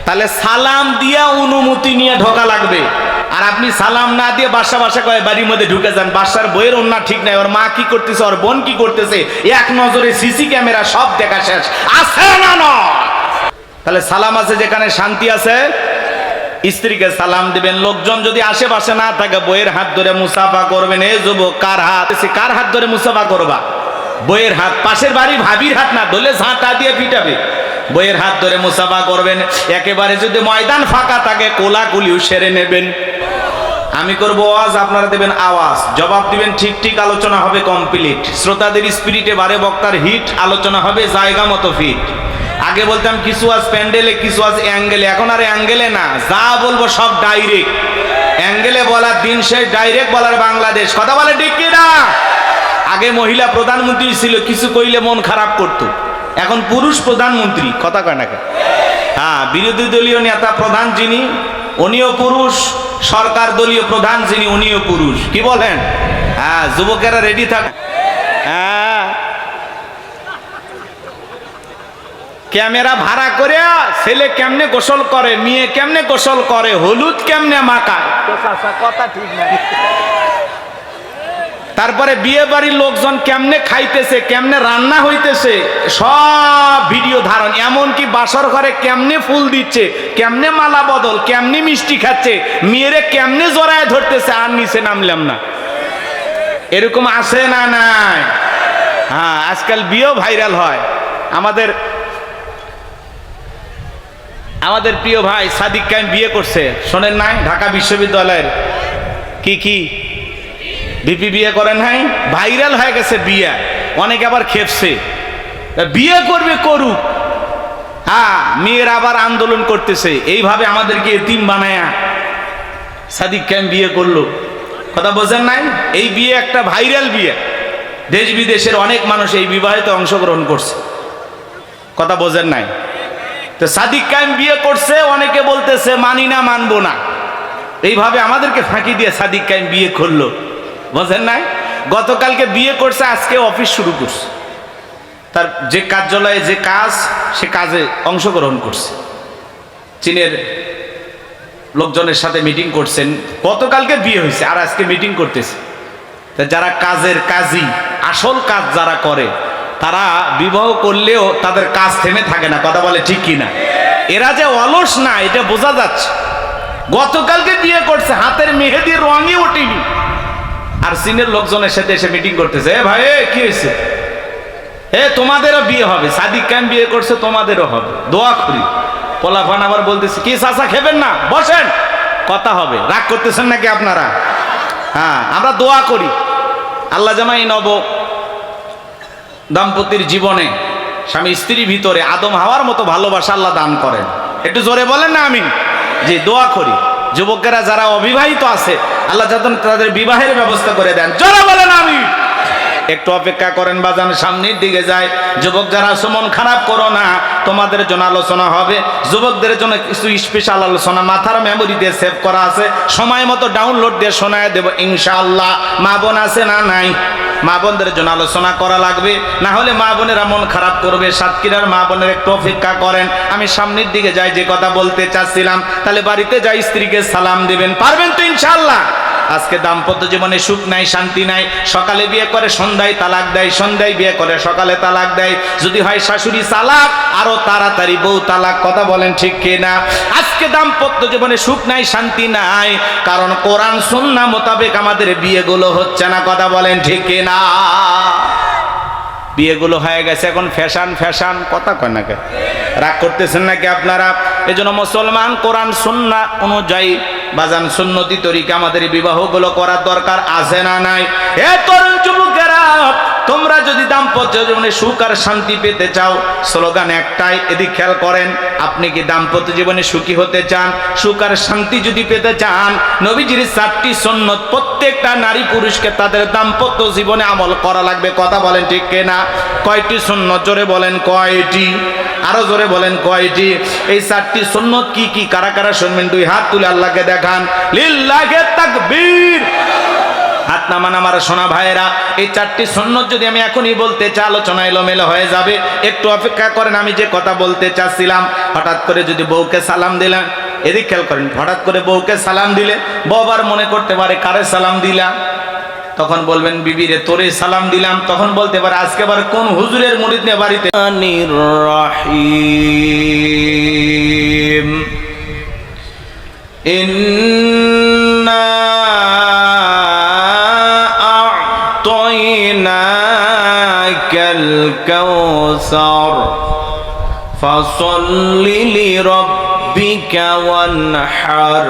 তাহলে সালাম দিয়া অনুমতি নিয়ে ঢোকা লাগবে। আর আপনি সালাম না দিয়ে বাসা বাসা কয়ে বাড়ির মধ্যে ঢুকে যান, বাসার বইয়ের ওন্না ঠিক নাই, ওর মা কি করতেছে, ওর বোন কি করতেছে, এক নজরে সিসি ক্যামেরা সব দেখা শেষ। আছে না নয়? তাহলে সালাম আছে যেখানে শান্তি আছে। স্ত্রীকে সালাম দিবেন, লোকজন যদি আশেপাশে না থাকে বইয়ের হাত ধরে মুসাফা করবেন। এ যুবক, কার হাত ধরে মুসাফা করবা? বইয়ের হাত। পাশের বাড়ি ভাবির হাত না ধরলে ঝাঁটা দিয়ে পিটাবে। বইয়ের হাত ধরে মুসাফা করবেন। একেবারে যদি ময়দান ফাঁকা থাকে কোলাকুলিও সেরে নেবেন। আমি করবো ওয়াজ, আপনারা দেবেন আওয়াজ, জবাব দিবেন ঠিক ঠিক, আলোচনা হবে কমপ্লিট। শ্রোতাদের স্পিরিটে বারে, বক্তার হিট, আলোচনা হবে জায়গা মতো ফিট। আগে বলতাম কিছু আজ প্যান্ডেলে, কিছু আজ অ্যাঙ্গেলে, এখন আর অ্যাঙ্গেলে না, যা বলবো সব ডাইরেক্ট। অ্যাঙ্গেলে বলার দিন শেষ, ডাইরেক্ট বলার বাংলাদেশ। কথা বলে ঠিক কিনা? আগে মহিলা প্রধানমন্ত্রী ছিল, কিছু কইলে মন খারাপ করতো, এখন পুরুষ প্রধানমন্ত্রী। কথা কয় না কেন? হ্যাঁ, বিরোধী দলীয় নেতা প্রধান যিনি উনিও পুরুষ, সরকার দলীয় প্রধান যিনি উনিও পুরুষ। কি বলেন? হ্যাঁ, যুবকেরা রেডি থাক। হ্যাঁ, ক্যামেরা ভাড়া করে ছেলে কেমনে গোসল করে, মেয়ে কেমনে গোসল করে, হলুদ কেমনে মাখায়, কথা ঠিক নাই। তারপরে বিয়ে বাড়ির লোকজন কেমনে খাইতেছে, কেমনে রান্না হইতেছে, সব ভিডিও ধারণ। এমনকি বাসর ঘরে কেমনে ফুল দিচ্ছে, কেমনে মালা বদল, কেমনে মিষ্টি খাচ্ছে, মেয়েরে কেমনে জড়ায় ধরতেছে। আর নিচে নামলাম না। এরকম আছে না নাই? হ্যাঁ, আজকাল বিয়েও ভাইরাল হয়। আমাদের প্রিয় ভাই সাদিক কায়েম বিয়ে করছে, শোনেন নাই? ঢাকা বিশ্ববিদ্যালয়ের কি ভিপি বিয়ে করেন নাই? ভাইরাল হয়ে গেছে বিয়ে। অনেকে আবার খেপছে, বিয়ে করবে করুক। হ্যাঁ, মেয়ের আবার আন্দোলন করতেছে। এইভাবে আমাদেরকে এতিম বানায়া সাদিক কায়েম বিয়ে করলো। কথা বোঝেন নাই? এই বিয়ে একটা ভাইরাল বিয়ে, দেশ বিদেশের অনেক মানুষ এই বিবাহেতে অংশগ্রহণ করছে। কথা বোঝেন নাই? তো সাদিক কায়েম বিয়ে করছে, অনেকে বলতেছে মানি না, মানবো না। এইভাবে আমাদেরকে ফাঁকি দিয়ে সাদিক কায়েম বিয়ে করলো। বোঝেন নাই? গতকালকে বিয়ে করছে, আজকে অফিস শুরু করছে। তার যে কার্যালয়ে যে কাজ, সে কাজে অংশগ্রহণ করছে। চীনের লোকজনের সাথে মিটিং করছেন। গতকালকে বিয়ে হয়েছে, আর আজকে মিটিং করতেছে। তা যারা কাজের কাজী, আসল কাজ যারা করে, তারা বিবাহ করলেও তাদের কাজ থেমে থাকে না। কথা বলে ঠিক কিনা? এরা যে অলস না, এটা বোঝা যাচ্ছে। গতকালকে বিয়ে করছে, হাতের মেহেদির রঙই ওঠেনি, আর চীনের লোকজনের সাথে এসে মিটিং করতেছে। এ ভাই, কি হয়েছে? তোমাদেরও বিয়ে হবে। সাদিক কায়েম বিয়ে করছে, তোমাদেরও হবে, দোয়া করি। পোলাপান আবার বলতেছে, কি চাচা খেবেন না, বসেন, কথা হবে। রাগ করতেছেন নাকি আপনারা? হ্যাঁ, আমরা দোয়া করি আল্লাহ যেন এই নব দাম্পত্যের জীবনে স্বামী স্ত্রীর ভিতরে আদম হাওয়ার মতো ভালোবাসা আল্লাহ দান করেন। একটু জোরে বলেন না আমিন। যে দোয়া করি যুবকেরা যারা অবিবাহিত আছে, আল্লাহ যাতে তাদের বিবাহের ব্যবস্থা করে দেন। জোরে বলেন আমিন। একটু অপেক্ষা করেন বাজান, সামনের দিকে যায়। যুবক যারা আছো, মন খারাপ করো না, তোমাদের জন্য আলোচনা হবে। যুবকদের জন্য কিছু স্পেশাল আলোচনা মাথার মেমোরি দিয়ে সেভ করা আছে, সময় মতো ডাউনলোড দিয়ে শোনায় দেব ইনশাআল্লাহ। মা বোন আছে না নাই? মা বোনদের জন্য আলোচনা করা লাগবে, না হলে মা বোনেরা মন খারাপ করবে। সাতক্ষীরার মা বোনের একটু অপেক্ষা করেন, আমি সামনের দিকে যাই। যে কথা বলতে চাচ্ছিলাম, তাহলে বাড়িতে যাই স্ত্রীকে সালাম দিবেন, পারবেন তো ইনশাআল্লাহ? আজকে দাম্পত্য জীবনে সুখ নাই, শান্তি নাই। সকালে বিয়ে করে সন্ধ্যায় তালাক দেয়, সন্ধ্যায় বিয়ে করে সকালে তালাক দেয়। যদি হয় শাশুড়ি তালাক, আরো তাড়াতাড়ি বউ তালাক। কথা বলেন ঠিক কিনা? আজকে দাম্পত্য জীবনে সুখ নাই, শান্তি নাই, কারণ কোরআন সুন্নাহ মোতাবেক আমাদের বিয়েগুলো হচ্ছে না। কথা বলেন ঠিক কিনা? বিয়েগুলো হয়ে গেছে এখন ফ্যাশন ফ্যাশন। কথা কয় না কেন? রাগ করতেছেন নাকি আপনারা? এজন্য মুসলমান কোরআন সুন্নাহ অনুযায়ী বাজান সুন্নতি তরিকা আমাদের বিবাহগুলো করার দরকার আছে না নাই? এ তরুণ যুবকেরা, তোমরা যদি দাম্পত্য জীবনে সুখ আর শান্তি পেতে চাও, স্লোগান একটাই। এদিক খেয়াল করেন, আপনি কি দাম্পত্য জীবনে সুখী হতে চান, সুখ আর শান্তি যদি পেতে চান, নবীজির 4টি সুন্নত প্রত্যেকটা নারী পুরুষকে তাদের দাম্পত্য জীবনে আমল করা লাগবে। কথা বলেন ঠিক কিনা? কয়টি সুন্নত? জোরে বলেন কয়টি? আরো জোরে বলেন কয়টি? এই 4টি সুন্নত কি কি? কারা কারা শুনবেন? 2 হাত তুলে আল্লাহকে দেখান। লিল্লাহি তাকবীর। হাত নামান আমার সোনা ভাইয়েরা। এই 4টি সুন্নত যদি আমি এখনই বলতে চাই, আলোচনা এলোমেলো হয়ে যাবে। একটু অপেক্ষা করেন, আমি যে কথা বলতে চাচ্ছিলাম। হঠাৎ করে যদি বউকে সালাম দিলেন, এদিক খেয়াল করেন, হঠাৎ করে বউকে সালাম দিলে বউ আবার মনে করতে পারে কারে সালাম দিলা, তখন বলবেন বিবিরে তোরে সালাম দিলাম। তখন বলতে পারে আজকে আবার কোন হুজুরের মুরিদ নিয়ে বাড়িতে। রহিম ইন্না আ'তাইনাকাল কাউসার ফাসাল্লি লিরাব্বিকা ওয়ানহার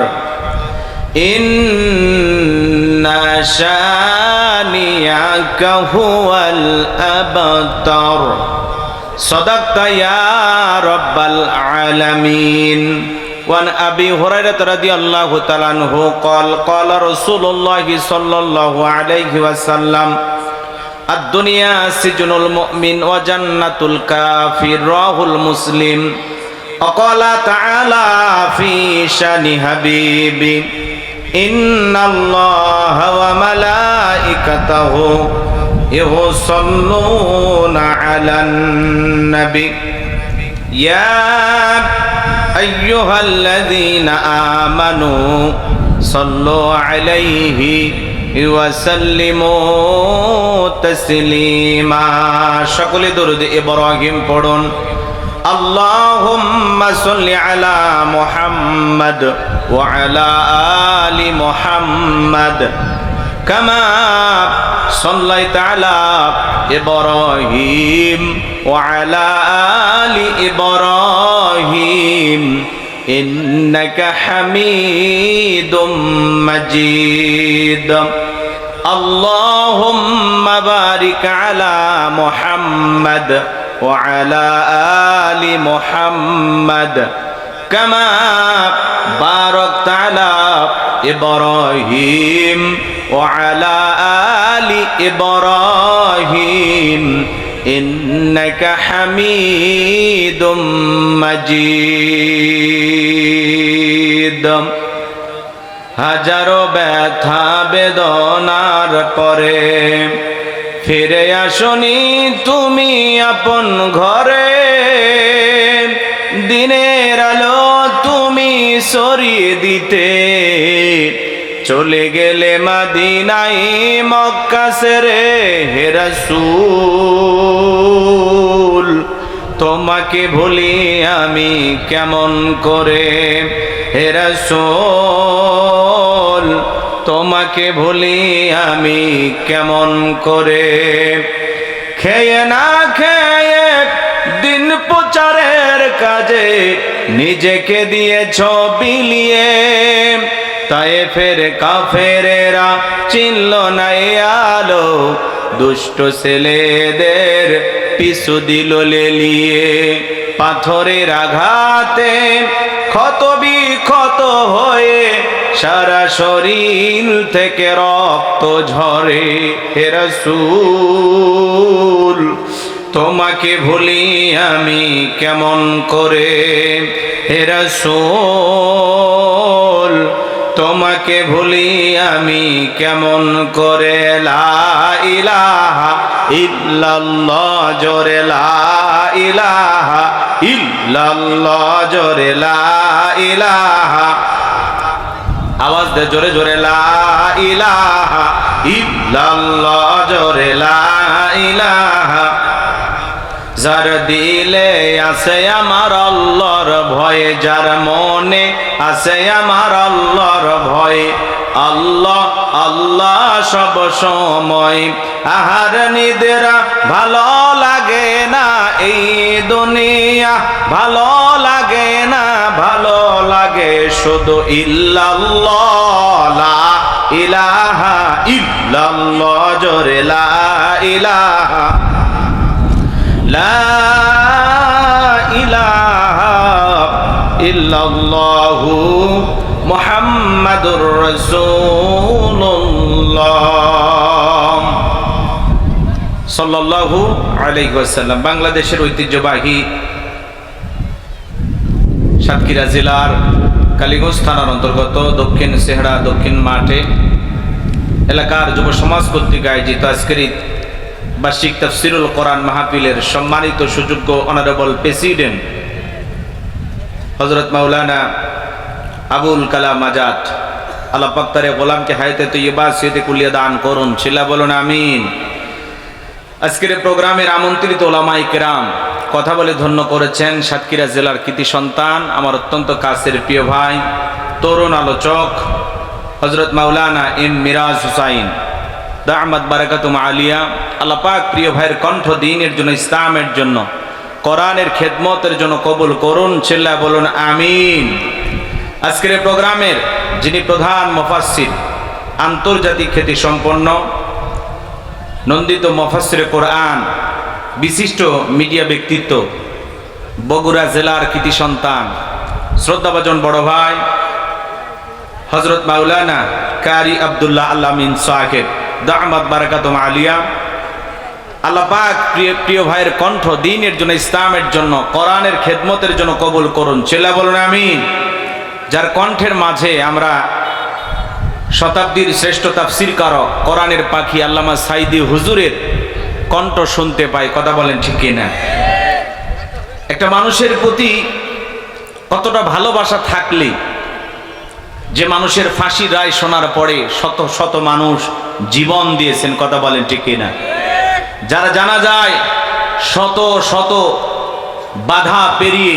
ইন্না শানিয়াকা হুয়াল আবতার সাদাকতা ইয়া রাব্বাল আলামিন। ওয়ান আবি হুরায়রা রাদিয়াল্লাহু তাআলা আনহু قال قال رسول الله صلى الله عليه وسلم الدنيا سجن المؤمن وجنة الكافر رواه مسلم وقال تعالى في شان حبيبي إن الله وملائكته يصلون على النبي يا أيها الذين آمنوا صلوا عليه وسلموا تسليما। সকলে দরুদ ইব্রাহিম পড়ুন। اللهم صل على محمد وعلى آل محمد كما صليت على إبراهيم وعلى آل إبراهيم إنك حميد مجيد। اللهم بارك على محمد وعلى آل محمد كما باركت على إبراهيم وعلى آل إبراهيم إنك حميد مجيد। হাজারো ব্যথা বেদনার পরে ফিরে আসনি তুমি আপন ঘরে, দিনের আলো তুমি ছড়িয়ে দিতে চলে গেলে মদিনায় মক্কা ছেড়ে। হে রাসূল তোমাকে ভুলি আমি কেমন করে, হে রাসূল তোমাকে ভুলি আমি কেমন করে। খেয়ে না খেয়ে দিন প্রচারের কাজে নিজেকে দিয়েছ বিলিয়ে, তায়েফের কাফেরেরা চিনল না এ আলো, দুষ্ট ছেলেদের পিছু দিল লেলিয়ে। পাথরের আঘাতে ক্ষত বিক্ষত হয়ে সারা শরীর থেকে রক্ত ঝরে। হে রাসূল তোমাকে ভুলি আমি কেমন করে, হে রাসূল তোমাকে ভুলি আমি কেমন করে। লা ইলাহা ইল্লাল্লাহ জোরে লা ইলাহা ইল্লাল্লাহ জোরে লা ইলাহা, আওয়াজ দে জোরে জোরে লা ইলাহা ইল্লাল্লাহ জোরে লা ইলাহা। যার দিলে আছে আমার আল্লাহর ভয়, যার মনে আছে আমার আল্লাহর ভয়, আল্লাহ আল্লাহ সব সময়। আহার নিদেরা ভালো লাগে না এই দুনিয়া, ভালো লাগে না ভালো লাগে শুধু ইল্লাল্লাহ লা ইলাহা ইল্লাল্লাহ জোরে লা ইলাহা লা ইলাহা ইল্লাল্লাহু মুহাম্মাদুর রাসূলুল্লাহ সাল্লাল্লাহু আলাইহি ওয়াসাল্লাম। বাংলাদেশের ঐতিহ্যবাহী সাতক্ষীরা জেলার কালীগঞ্জ থানার অন্তর্গত দক্ষিণ সেহড়া দক্ষিণ মাঠে এলাকার যুব সমাজ কর্তৃক আয়োজিত আজকের এই বার্ষিক তাফসিরুল কোরআন মাহফিলের সম্মানিত সুযোগ্য অনারেবল প্রেসিডেন্ট হযরত মাওলানা আবুল কালাম আজাদ, আল্লাহ পাক তার গোলামকে হায়াতে তৈয়বা সিয়াতে কুলিয়া দান করুন, চিল্লা বলুন আমিন। আজকের প্রোগ্রামের আমন্ত্রিত ওলামায়ে কেরাম, কথা বলে ধন্য করেছেন সাতক্ষীরা জেলার কৃতি সন্তান, আমার অত্যন্ত কাছের প্রিয় ভাই, তরুণ আলোচক হযরত মাওলানা এম মিরাজ হুসাইন দামাত বারাকাতুম আলিয়া। আল্লাহ পাক প্রিয় ভাইয়ের কণ্ঠ দ্বীনের জন্য, ইসলামের জন্য, কোরআনের খেদমতের জন্য কবুল করুন, চিল্লা বলুন আমিন। আজকের এই প্রোগ্রামের যিনি প্রধান মুফাসসির, আন্তর্জাতিক খ্যাতি সম্পন্ন নন্দিত মুফাসসিরে কোরআন, বিশিষ্ট মিডিয়া ব্যক্তিত্ব, বগুড়া জেলার কৃতি সন্তান, শ্রদ্ধাভাজন বড় ভাই হযরত মাওলানা কারি আব্দুল্লাহ আল-আমিন সাহেব দামাত বারাকাতুম আলিয়া। আল্লাহ পাক প্রিয় ভাইয়ের কণ্ঠ দ্বীনের জন্য, ইসলামের জন্য, কোরআনের খেদমতের জন্য কবুল করুন, চিল্লা বলুন আমিন। যার কণ্ঠের মাঝে আমরা শতাব্দীর শ্রেষ্ঠ তাফসীরকারক, কোরআনের পাখি আল্লামা সাইদি হুজুরের কণ্ঠ শুনতে পাই, কথা বলেন ঠিক কিনা? একটা মানুষের প্রতি কতটা ভালোবাসা থাকলে যে মানুষের ফাঁসির রায় শোনার পরে শত শত মানুষ জীবন দিয়েছেন, কথা বলেন ঠিক কিনা? যারা জানা যায় শত শত বাধা পেরিয়ে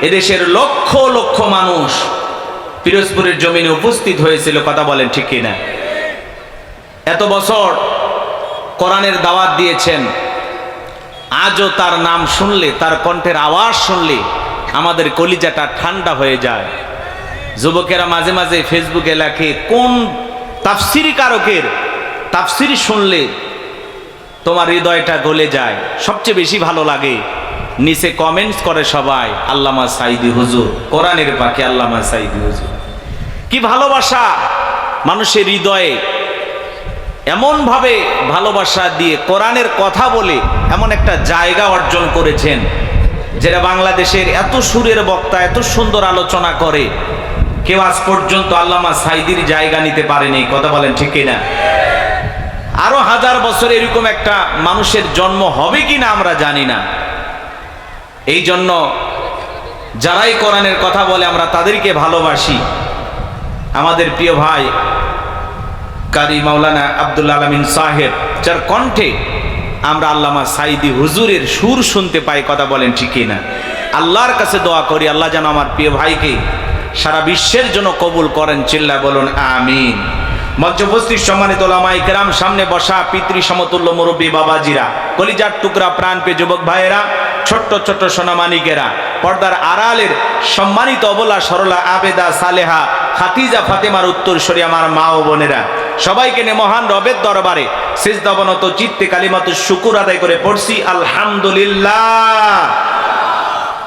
এদেশের লক্ষ লক্ষ মানুষ পিরোজপুরের জমিনে উপস্থিত হয়েছিল, কথা বলেন ঠিক কিনা? এত বছর কোরআনের দাওয়াত দিয়েছেন, আজও তার নাম শুনলে, তার কণ্ঠের আওয়াজ শুনলে আমাদের কলিজাটা ঠান্ডা হয়ে যায়। যুবকেরা মাঝে মাঝে ফেসবুকে লেখে, কোন তাফসিরি কারকের তাফসির শুনলে তোমার হৃদয়টা গলে যায়, সবচেয়ে বেশি ভালো লাগে। নিচে কমেন্টস করে সবাই, আল্লামা সাইদি হুজুর, কোরআনের পাখি আল্লামা সাইদি হুজুর। কি ভালোবাসা মানুষের হৃদয়ে, এমনভাবে ভালোবাসা দিয়ে কোরআনের কথা বলে এমন একটা জায়গা অর্জন করেছেন, যেটা বাংলাদেশের এত সুরের বক্তা, এত সুন্দর আলোচনা করে, কেউ আজ পর্যন্ত আল্লামা সাইদির জায়গা নিতে পারেনি, কথা বলেন ঠিক কিনা? আরো হাজার বছর এরকম একটা মানুষের জন্ম হবে কিনা আমরা জানি না। এই জন্য যারাই কোরআনের কথা বলে আমরা তাদেরকে ভালোবাসি। আমাদের প্রিয় ভাই কারি মাওলানা আব্দুল আলামিন সাহেব, যার কণ্ঠে আমরা আল্লামা সাইদি হুজুরের সুর শুনতে পাই, কথা বলেন ঠিক কিনা? আল্লাহর কাছে দোয়া করি, আল্লাহ যেন আমার প্রিয় ভাইকে সারা বিশ্বের জন্য কবুল করেন, চিল্লা বলুন আমিন। মঞ্চ উপস্থিত সম্মানিত ওলামায়ে কেরাম, সামনে বসা পিতৃ সমতুল্য মুরব্বী বাবাজিরা, কলিজার টুকরা প্রাণপ্রিয় যুবক ভাইয়েরা, ছোট্ট ছোট্ট সোনামানিকেরা, পর্দার আড়ালের সম্মানিত অবলা সরলা আবেদা সালেহা খাতিজা ফাতেমার উত্তরসূরি আমার মা ও বোনেরা, সবাইকে নিয়ে মহান রবের দরবারে সিজদাবনত চিত্তে কালিমাতু শুকুর আদায় করে পড়ছি আলহামদুলিল্লাহ।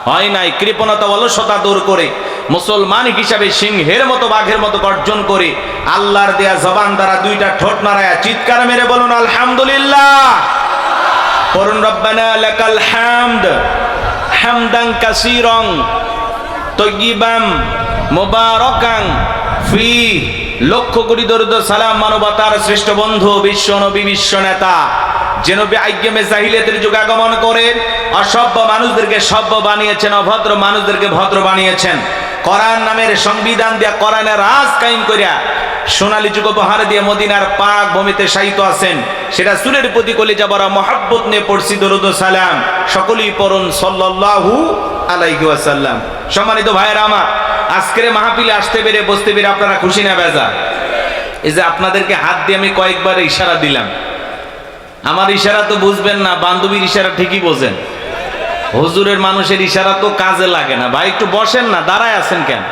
হয় নাই কৃপণতা অলসতা দূর করে মুসলমান হিসাবে সিংহের মতো বাঘের মতো গর্জন করে আল্লাহর দেয়া জবান দ্বারা দুইটা ঠোঁট নাড়ায়া চিৎকার মেরে বলুন আলহামদুলিল্লাহ। পড়ুন রব্বানা লাকাল হামদ হামদান কাসীরান তাইয়িবান মুবারাকান ফি। লক্ষ কোটি দরুদ সালাম মানবতার শ্রেষ্ঠ বন্ধু, বিশ্ব নবী, বিশ্ব নেতা, যে নবী আইয়্যেমে জাহিলিয়াতের যুগে আগমন করে অসভ্য মানুষদেরকে সভ্য বানিয়েছেন, অভদ্র মানুষদেরকে ভদ্র বানিয়েছেন। কোরআন নামের সংবিধান দিয়া, কোরআনের রাজ কায়েম করিয়া সোনালী যুগ উপহার দিয়ে মদিনার পাক ভূমিতে শায়িত আছেন। সেটা সুরের প্রতি কলিজা ভরা মহব্বত নিয়ে পড়ছি দরুদ ও সালাম। সকলেই পড়ুন সাল্লাল্লাহু আলাইহি ওয়াসাল্লাম। সম্মানিত ভাইয়েরা আমার, আজকের মাহফিলে আসতে পেরে, বসতে পেরে আপনারা খুশি না বেজার? এই যে আপনাদেরকে হাত দিয়ে আমি কয়েকবার ইশারা দিলাম, আমার ইশারা তো বুঝবেন না, বান্ধবীর ইশারা ঠিকই বোঝেন। হুজুরের মানুষের ইশারা তো কাজে লাগে না। ভাই একটু বসেন না, দাঁড়ায় আছেন কেন?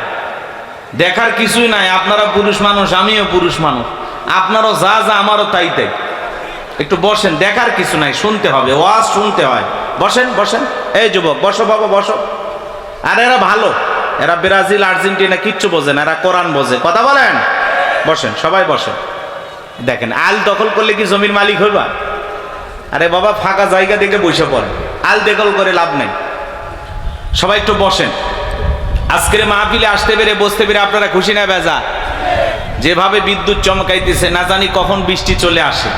দেখার কিছুই নাই, আপনারা পুরুষ মানুষ, আমিও পুরুষ মানুষ, আপনারও যা যা আমারও তাই তাই। একটু বসেন, দেখার কিছু নাই, শুনতে হবে, ওয়াজ শুনতে হয়। বসেন বসেন, এই যুবক বসো বাবা বসো। আর এরা ভালো, এরা ব্রাজিল আর্জেন্টিনা কিচ্ছু বোঝে না, এরা কোরআন বোঝে, কথা বলেন। বসেন, সবাই বসেন। দেখেন, আল দখল করলে কি জমির মালিক হইবা? আরে বাবা, ফাঁকা জায়গা দেখে বসে পড়ে, আল দখল করে লাভ নাই। সবাই একটু বসেন। আজকের মাহফিলে আসতে পেরে, বসতে পেরে আপনারা খুশি না বেজা? যেভাবে বিদ্যুৎ চমকাইতেছে, না জানি কখন বৃষ্টি চলে আসে,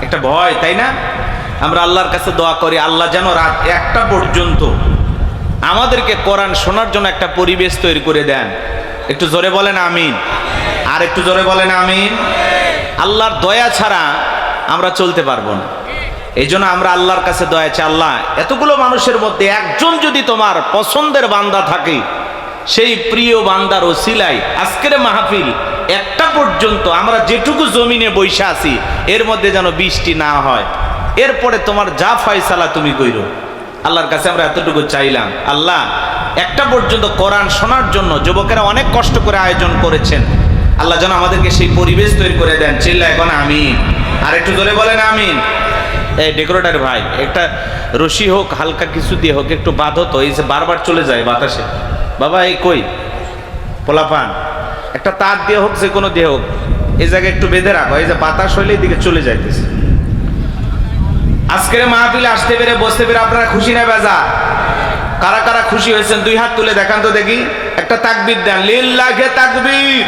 একটা ভয়, তাই না? আমরা আল্লাহর কাছে দোয়া করি, আল্লাহ যেন রাত 1টা পর্যন্ত আমাদেরকে কোরআন শোনার জন্য একটা পরিবেশ তৈরি করে দেন। একটু জোরে বলেন আমিন, আর একটু জোরে বলেন আমিন। আল্লাহর দয়া ছাড়া আমরা চলতে পারবো না। এই জন্য আমরা আল্লাহর কাছে দয়া চাই, আল্লাহ এতগুলো মানুষের মধ্যে একজন যদি তোমার পছন্দের বান্দা থাকে, সেই প্রিয় বান্দার ওসিলায় আজকের মাহফিল 1টা পর্যন্ত আমরা যেটুকু জমিনে বৈশা আছি এর মধ্যে যেন বৃষ্টি না হয়, এরপরে তোমার যা ফয়সালা তুমি কইরো। আল্লাহর কাছে আমরা এতটুকু চাইলাম, আল্লাহ 1টা পর্যন্ত কোরআন শোনার জন্য যুবকেরা অনেক কষ্ট করে আয়োজন করেছেন, আল্লাহ যেন আমাদেরকে সেই পরিবেশ তৈরি করে দেন। চিল্লা এখন আমিন, আর একটু জোরে বলেন আমিন। এই ডেকোরেটর ভাই, একটা রশি হোক, হালকা কিছু দিয়ে হোক, একটু বাঁধো তো, এই যে বারবার চলে যায় বাতাসে। বাবা এই কই পোলাপান, একটা তার দিয়ে হোক, যে কোনো দিয়ে হোক, এই জায়গায় একটু বেঁধে রাখো, এই যে বাতাস হইলে এদিকে চলে যাইতেছে। আজকের মাহফিলে আসতে পেরে বসতে পেরে আপনারা খুশি না বেজার? কারা কারা খুশি হয়েছেন 2 হাত তুলে দেখান তো দেখি। একটা তাকবীর দেন, লিল্লাহে তাকবীর।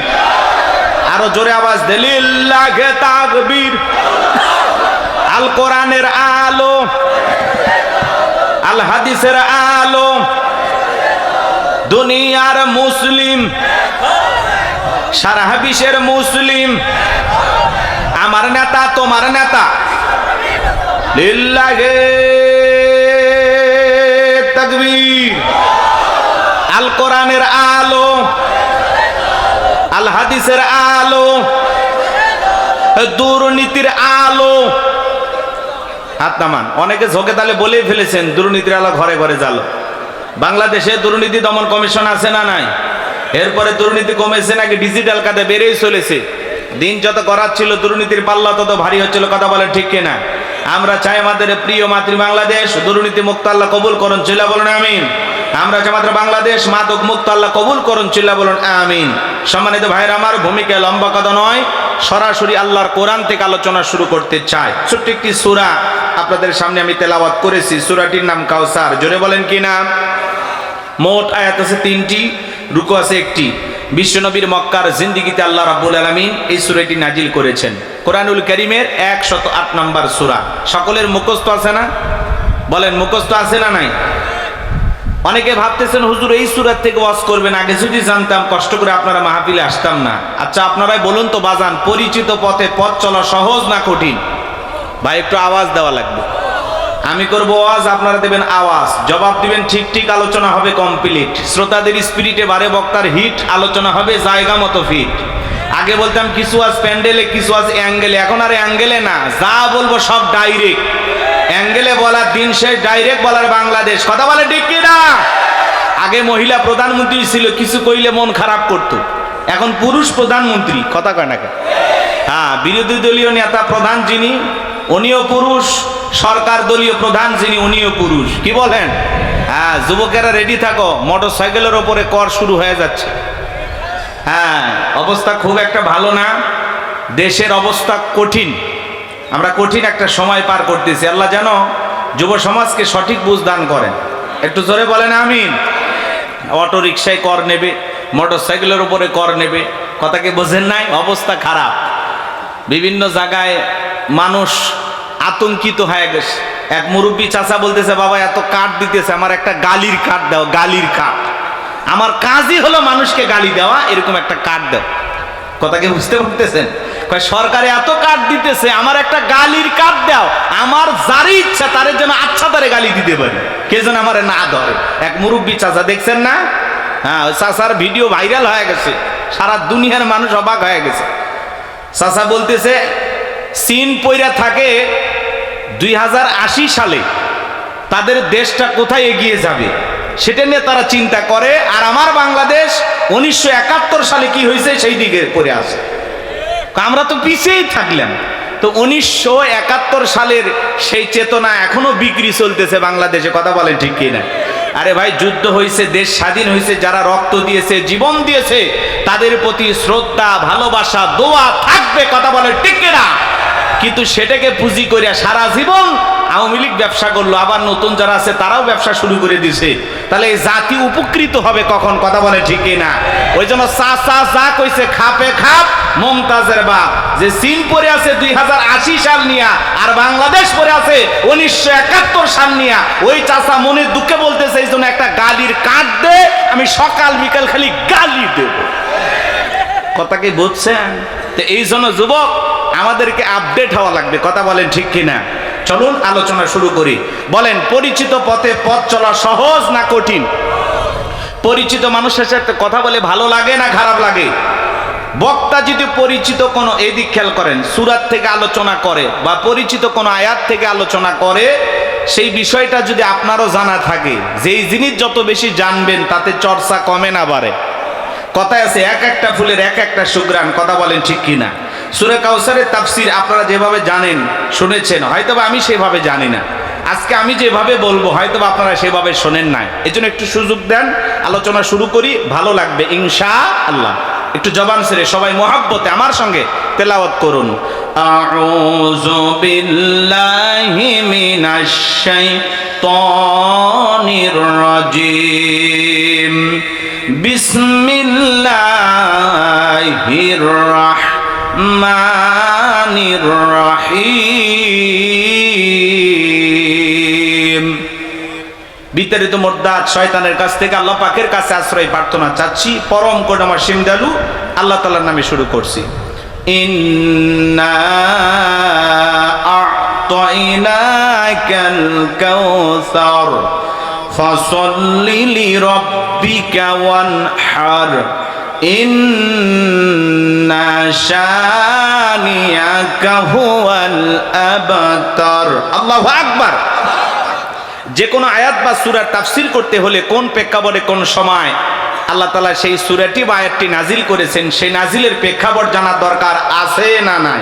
আরো জোরে আওয়াজ দেন, লিল্লাহে তাকবীর। আল কোরআনের আলো, আল হাদিসের আলো, দুনিয়ার মুসলিম, সারা বিশ্বের মুসলিম, আমার নেতা তোমার নেতা, লিল্লাহে তাকবীর। আল কোরআনের আলো, আল হাদিসের আলো, দুর্নীতির আলো। হাত নামান। অনেকে ঝোঁকে তালে বলেই ফেলেছেন দুর্নীতির আলো ঘরে ঘরে জ্বালো। বাংলাদেশে দুর্নীতি দমন কমিশন আছে না নাই? এরপরে দুর্নীতি কমেছে নাকি ডিজিটাল কাজে বেড়েই চলেছে? দিন যত করাচ্ছিল দুর্নীতির পাল্লা তত ভারী হচ্ছিল, কথা বলেন ঠিক কিনা? আমরা চাই আমাদের প্রিয় মাতৃ বাংলাদেশ দুর্নীতি মুক্ত আল্লাহ কবুল করুন, চিল্লা বলুন আমিন। আমরা চাই আমাদের বাংলাদেশ মাদক মুক্ত আল্লাহ কবুল করুন, চিল্লা বলুন আমিন। সম্মানিত ভাইরা আমার, ভূমিকা লম্বা কথা নয়, সরাসরি আল্লাহর কোরআন থেকে আলোচনা শুরু করতে চাই। ছোট্ট একটি সূরা আপনাদের সামনে আমি তেলাওয়াত করেছি, সূরাটির নাম কাউসার। জোরে বলেন কি নাম? মোট আয়াত আছে 3টি, রুকু আছে 1টি। বিশ্বনবীর মক্কার জিন্দেগিতে আল্লাহ রাব্বুল আলামিন এই সূরাটি নাজিল করেছেন। কোরআনুল কারীমের 108 নম্বর সূরা। সকলের মুখস্থ আছে না? বলেন মুখস্থ আছে না নাই? অনেকে ভাবতেছেন হুজুর এই সূরা থেকে ওয়াজ করবেন, আগে যদি জানতাম কষ্ট করে আপনারা মাহফিলে আসতাম না। আচ্ছা আপনারাই বলুন তো বাজান, পরিচিত পথে পথ চলা সহজ না কঠিন? ভাই একটু আওয়াজ দেওয়া লাগবে। আমি করব ওয়াজ, আপনারা দেবেন আওয়াজ, জবাব দিবেন ঠিক ঠিক, আলোচনা হবে কমপ্লিট। শ্রোতাদের স্পিরিটে বারে বক্তার হিট, আলোচনা হবে জায়গা মতো ফিট। আগে বলতাম কিছু আজ প্যান্ডেলে, কিছু আজ অ্যাঙ্গেলে, এখন আর অ্যাঙ্গেলে না, যা বলবো সব ডাইরেক্ট। অ্যাঙ্গেলে বলার দিন শেষ, ডাইরেক্ট বলার বাংলাদেশ, কথা বলে ঠিক কি না? আগে মহিলা প্রধানমন্ত্রী ছিল, কিছু কইলে মন খারাপ করতো, এখন পুরুষ প্রধানমন্ত্রী, কথা কয় না? হ্যাঁ, বিরোধী দলীয় নেতা প্রধান যিনি উনিও পুরুষ, সরকার দলীয় প্রধান যিনি উনিও পুরুষ। কি বলেন? হ্যাঁ, যুবকেরা রেডি থাকো, মোটরসাইকেলের ওপরে কর শুরু হয়ে যাচ্ছে। হ্যাঁ, অবস্থা খুব একটা ভালো না, দেশের অবস্থা কঠিন, আমরা কঠিন একটা সময় পার করতেছি। আল্লাহ যেন যুব সমাজকে সঠিক বুঝ দান করেন। একটু জোরে বলেন আমিন। অটো রিক্সায় কর নেবে, মোটরসাইকেলের উপরে কর নেবে, কথাকে বোঝেন নাই? অবস্থা খারাপ। বিভিন্ন জায়গায় মানুষ আতঙ্কিত হয়ে গেছে। এক মুরব্বী চাচা বলতেছে, বাবা এত কাঠ দিতেছে, আমার একটা গালির কাঠ দাও, গালির কাঠ। আমার কাজই হলো মানুষকে গালি দেওয়া, এরকম একটা কাঠ দাও। কথাকে বুঝতে পারতেছেন? সরকারে এত কাঠ দিতেছে, আমার একটা গালির কাঠ দাও, আমার যারই ইচ্ছা তার জন্য আচ্ছা তারে গালি দিতে পারি, কে যেন আমার না ধরে। এক মুরব্বী চাচা, দেখছেন না? হ্যাঁ, ওই চাচার ভিডিও ভাইরাল হয়ে গেছে, সারা দুনিয়ার মানুষ অবাক হয়ে গেছে। চাচা বলতেছে চীন পইরা থাকে 2080 সালে তাদের দেশটা কোথায় এগিয়ে যাবে সেটা নিয়ে তারা চিন্তা করে, আর আমার বাংলাদেশ 1971 সালে কি হয়েছে সেই দিকে পড়ে আসে। আমরা তো পিছিয়েই থাকলাম। তো 1971 সালের সেই চেতনা এখনো বিক্রি চলতেছে বাংলাদেশে, কথা বলেন ঠিক কিনা? আরে ভাই, যুদ্ধ হয়েছে, দেশ স্বাধীন হয়েছে, যারা রক্ত দিয়েছে, জীবন দিয়েছে, তাদের প্রতি শ্রদ্ধা, ভালোবাসা, দোয়া থাকবে, কথা বলেন ঠিক কিনা? কিন্তু সেটাকে পুঁজি করে সারা জীবন আওয়ামী লীগ ব্যবসা করলো, আবার নতুন যারা আছে তারাও ব্যবসা শুরু করে দিছে। তাহলে এই জাতি উপকৃত হবে কখন? কথা বলে ঠিক না? ওই জন্য চাচা যা কইছে খাপে খাপ মমতাজের বাপ, যে চীন পড়ে আছে 2080 সাল নিয়া আর বাংলাদেশ পড়ে আছে 1971 সাল নিয়া, ওই চাচা মনের দুঃখে বলতেছে এই জন্য একটা গালির কাঠ দে, আমি সকাল বিকাল খালি গালি দেব। কথা কি বুঝছেন? তো এই জন্য যুবক আমাদেরকে আপডেট হওয়া লাগবে। কথা বলেন ঠিক কিনা? চলুন আলোচনা শুরু করি। বলেন, পরিচিত পথে পথ চলা সহজ না কঠিন? পরিচিত মানুষের সাথে কথা বলে ভালো লাগে না খারাপ লাগে? বক্তা যদি পরিচিত কোনো, এই দিক খেয়াল করেন, সূরা থেকে আলোচনা করে বা পরিচিত কোনো আয়াত থেকে আলোচনা করে, সেই বিষয়টা যদি আপনারও জানা থাকে, যেই জিনিস যত বেশি জানবেন তাতে চর্চা কমে না বাড়ে। কথায় আছে এক একটা ফুলের এক একটা সুঘ্রাণ। কথা বলেন ঠিক কিনা? সূরা কাউসারের তাফসীর আপনারা যেভাবে জানেন শুনেছেন, হয়তোবা আমি সেভাবে জানি না। আজকে আমি যেভাবে বলবো হয়তোবা আপনারা সেভাবে শোনেন না। এজন্য একটু সুযোগ দেন, আলোচনা শুরু করি, ভালো লাগবে ইনশাআল্লাহ। একটু জবান ছেড়ে সবাই মোহাব্বতে আমার সঙ্গে তেলাওয়াত করুন। আউযু বিল্লাহি মিনাশ শাইতানির রাজিম। বিসমিল্লাহির রাহমানির রাহিম। বিতাড়িত মোরদাদ শয়তানের কাছ থেকে আল্লাহ পাকের কাছে আশ্রয় প্রার্থনা চাচ্ছি। পরম করুণাময় সিমদালু আল্লাহ তাআলার নামে শুরু করছি। ইন্না আ'তাইনাকাল কাউসার ফাসাল্লি লিরাব্বিকা ওয়ানহার ইন্না শানিয়াকা হুয়াল আবতার। আল্লাহু আকবার। যে কোনো আয়াত বা সূরার তাফসীর করতে হলে কোন প্রেক্ষাপটে কোন সময় আল্লাহ তাআলা সেই সূরাটি বা আয়াতটি নাজিল করেছেন, সেই নাজিলের প্রেক্ষাপট জানার দরকার আছে না নাই?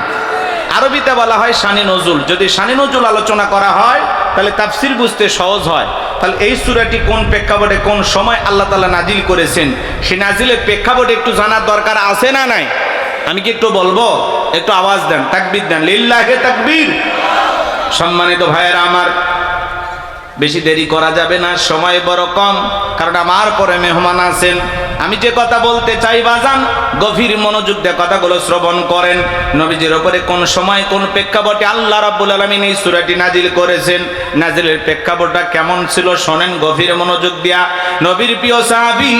আরবিতে বলা হয় শানে নজুল। যদি শানে নজুল আলোচনা করা হয় তাহলে তাফসীর বুঝতে সহজ হয়। তাহলে এই সূরাটি কোন প্রেক্ষাপটে কোন সময় আল্লাহ তাআলা নাজিল করেছেন, সেই নাজিলের প্রেক্ষাপটে একটু জানার দরকার আছে না নাই? আমি কি একটু বলবো? একটু আওয়াজ দেন, তাকবীর দেন, লিল্লাহি তাকবীর। সম্মানিত ভাইয়েরা আমার, বেশি দেরি করা যাবে না, সময় বড় কম, কারণ আমার পরে মেহমান আছেন। আমি যে কথা বলতে চাই বাজান, গভীর মনোযোগ দিয়ে কথাগুলো শ্রবণ করেন। নবীজির উপরে কোন সময় কোন প্রেক্ষাপটে আল্লাহ রাব্বুল আলামিন এই সূরাটি নাজিল করেছেন, নাজিলের প্রেক্ষাপটটা কেমন ছিল শোনেন গভীর মনোযোগ দিয়া। নবীর প্রিয় সাহাবী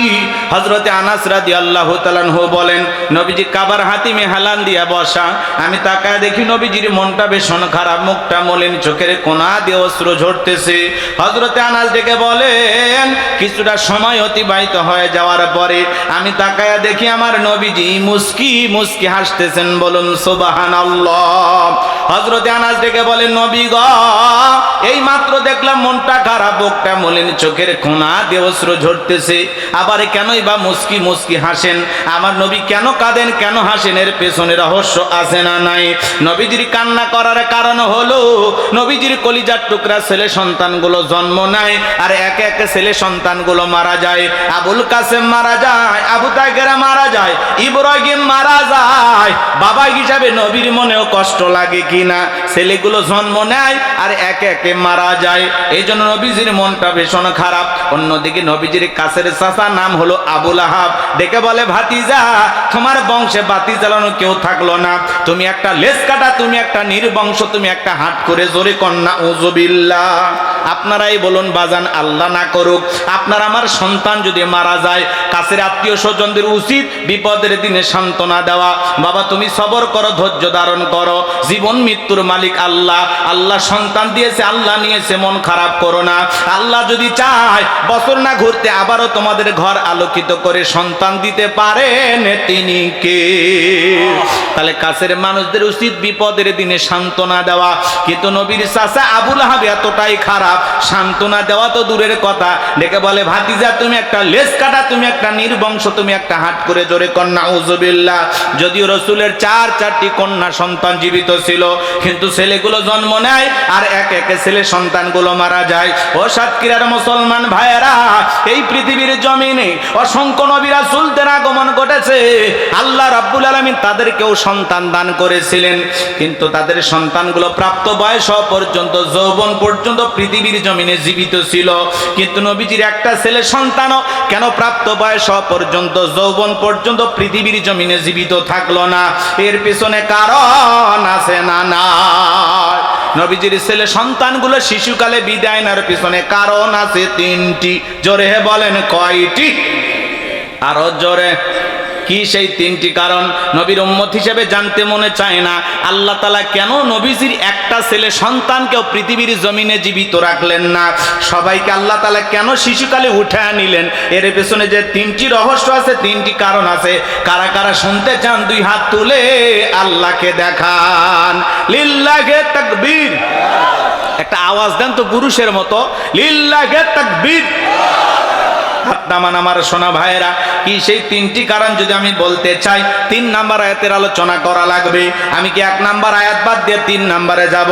হযরতে আনাস রাদিয়াল্লাহু তাআলা আনহু বলেন, নবীজি কাবার হাতিমে হালান দিয়া বসা, আমি তাকায় দেখি নবীজির মনটা ভীষণ খারাপ, মুখটা মলিন, চোখের কোনা দিয়ে অশ্রু ঝরতেছে। হযরতে আনাস ডেকে বলেন, কিছুটা সময় অতিবাহিত হয়ে যাওয়ার পরে আমি তাকায়া দেখি আমার নবীজি মুস্কি মুস্কি হাসতেছেন। বলুন সুবহানাল্লাহ। হযরতে আনাস ডেকে বলেন, নবী গো, এই মাত্র দেখলাম মনটা খারাপ, বুকটা মলিন, চোখের কোনা দিয়ে অশ্রু ঝরতেছে, আবার কেনই বা মুস্কি মুস্কি হাসেন? আমার নবী কেন কাঁদেন, কেন হাসেন? এর পেছনে রহস্য আছে না নাই? নবীজির কান্না করার কারণ হলো নবীজির কলিজার টুকরা ছেলে সন্তানগুলো জন্ম নেয় আর একে একে ছেলে সন্তানগুলো মারা যায়। আবুল কাসেম মারা যায়, আবু তাহেরা মারা যায়, ইব্রাহিম মারা যায়। বাবা হিসাবে নবীর মনেও কষ্ট লাগে কিনা? ছেলেগুলো জন্ম নেয় আর একে একে মারা যায়, এই জন্য নবীজির মনটা ভীষণ খারাপ। অন্যদিকে নবীজির কাছের চাচা নাম হলো আবু লাহাব, ডেকে বলে, ভাতিজা, তোমার বংশে বাতি জ্বালানো কেউ থাকলো না, তুমি একটা লেজ কাটা, তুমি একটা নির্বংশ, তুমি একটা হাত করে জোরে কন্যা উযুবিল্লাহ। আপনারাই বলুন বাজান, আল্লাহ না করুক আপনার আমার সন্তান যদি মারা যায়, কাছের আত্মীয় স্বজনদের উচিত বিপদের দিনে সান্ত্বনা দেওয়া। বাবা তুমি সবর করো, ধৈর্য ধারণ করো, জীবন মৃত্যুর মালিক আল্লাহ। আল্লাহ সন্তান দিয়েছে, আল্লাহ নিয়েছে, মন খারাপ করো না। আল্লাহ যদি চায় বছর না ঘুরতে আবারও তোমাদের ঘর আলোকিত করে সন্তান দিতে পারেন, তিনি কে? তাহলে কাছের মানুষদের উচিত বিপদের দিনে সান্ত্বনা দেওয়া। কিন্তু নবীর চাচা আবু লাহাব এতটাই খারাপ, সান্ত্বনা দেওয়া তো দূরের কথা, ডেকে বলে, ভাতিজা তুমি একটা লেজ কাটা, তুমি একটা নির্বংশ, তুমি একটা হাত করে জোরে কন্যা উযুবিল্লাহ। যদিও রাসূলের চারটি কন্যা সন্তান জীবিত ছিল, কিন্তু ছেলেগুলো জন্ম নেয় আর একে একে ছেলে সন্তানগুলো মারা যায়। ও সাতক্ষীরার মুসলমান ভাইয়েরা, এই পৃথিবীর জমিনে অসংখ্য নবী রাসূলদের আগমন ঘটেছে, আল্লাহ রাব্বুল আলামিন তাদেরকেও সন্তান দান করেছিলেন, কিন্তু তাদের সন্তানগুলো প্রাপ্ত বয়স হওয়া পর্যন্ত, যৌবন পর্যন্ত পৃথিবীর জমিনে জীবিত ছিল। কিন্তু নবীজির একটা ছেলে সন্তানও কেন প্রাপ্ত বয়স হওয়া পর্যন্ত, যৌবন পর্যন্ত পৃথিবীর জমিনে জীবিত থাকলো না? এর পিছনে কারণ আছে না নাই? নবীজির ছেলে সন্তানগুলো শিশুকালে বিদায় নেওয়ার পিছনে কারণ আছে তিনটি। জোরে বলেন কয়টি? আরো জোরে। কি সেই তিনটি কারণ? নবীর উম্মত হিসেবে জানতে মনে চায় না আল্লাহ তাআলা কেন নবীজির একটা ছেলে সন্তানকেও পৃথিবীর জমিনে জীবিত রাখলেন না? সবাইকে আল্লাহ তাআলা কেন শিশুকালে উঠায় নিলেন? এর পেছনে যে তিনটি রহস্য আছে, তিনটি কারণ আছে। কারা কারা শুনতে চান দুই হাত তুলে আল্লাহকে দেখান। লিল্লাহে তাকবীর। একটা আওয়াজ দেন তো পুরুষের মতো, লিল্লাহে তাকবীর। নামান আমার সোনা ভাইয়েরা, কি সেই তিনটি কারণ যদি আমি বলতে চাই, 3 নাম্বার আয়াতের আলোচনা করা লাগবে। আমি কি 1 নাম্বার আয়াত বাদ দিয়ে 3 নাম্বারে যাব,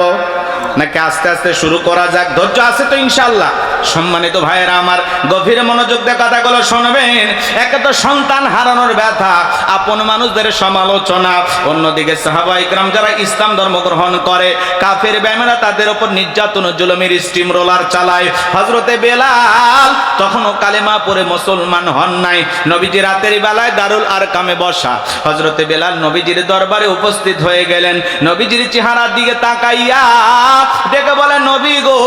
নাকি আস্তে আস্তে শুরু করা যাক? ধৈর্য আছে তো ইনশাআল্লাহ? সম্মানিত ভাইয়েরা আমার, গভীর মনোযোগ দিয়ে কথাগুলো শুনবেন। একে তো সন্তান হারানোর ব্যথা, আপন মানুষদের সমালোচনা, অন্যদিকে সাহাবা ইকরাম যারা ইসলাম ধর্ম গ্রহণ করে, কাফের বেঈমানরা তাদের উপর নির্যাতন ও জুলুমের স্টিম রোলার চালায়। হযরতে বেলাল তখনও কালেমা পড়ে মুসলমান হন নাই। নবীজি রাতের বেলায় দারুল আরকামে বসা, হযরতে বেলাল নবীজির দরবারে উপস্থিত হয়ে গেলেন। নবীজির চেহারার দিকে তাকাইয়া দেখে বলে, নবী গো,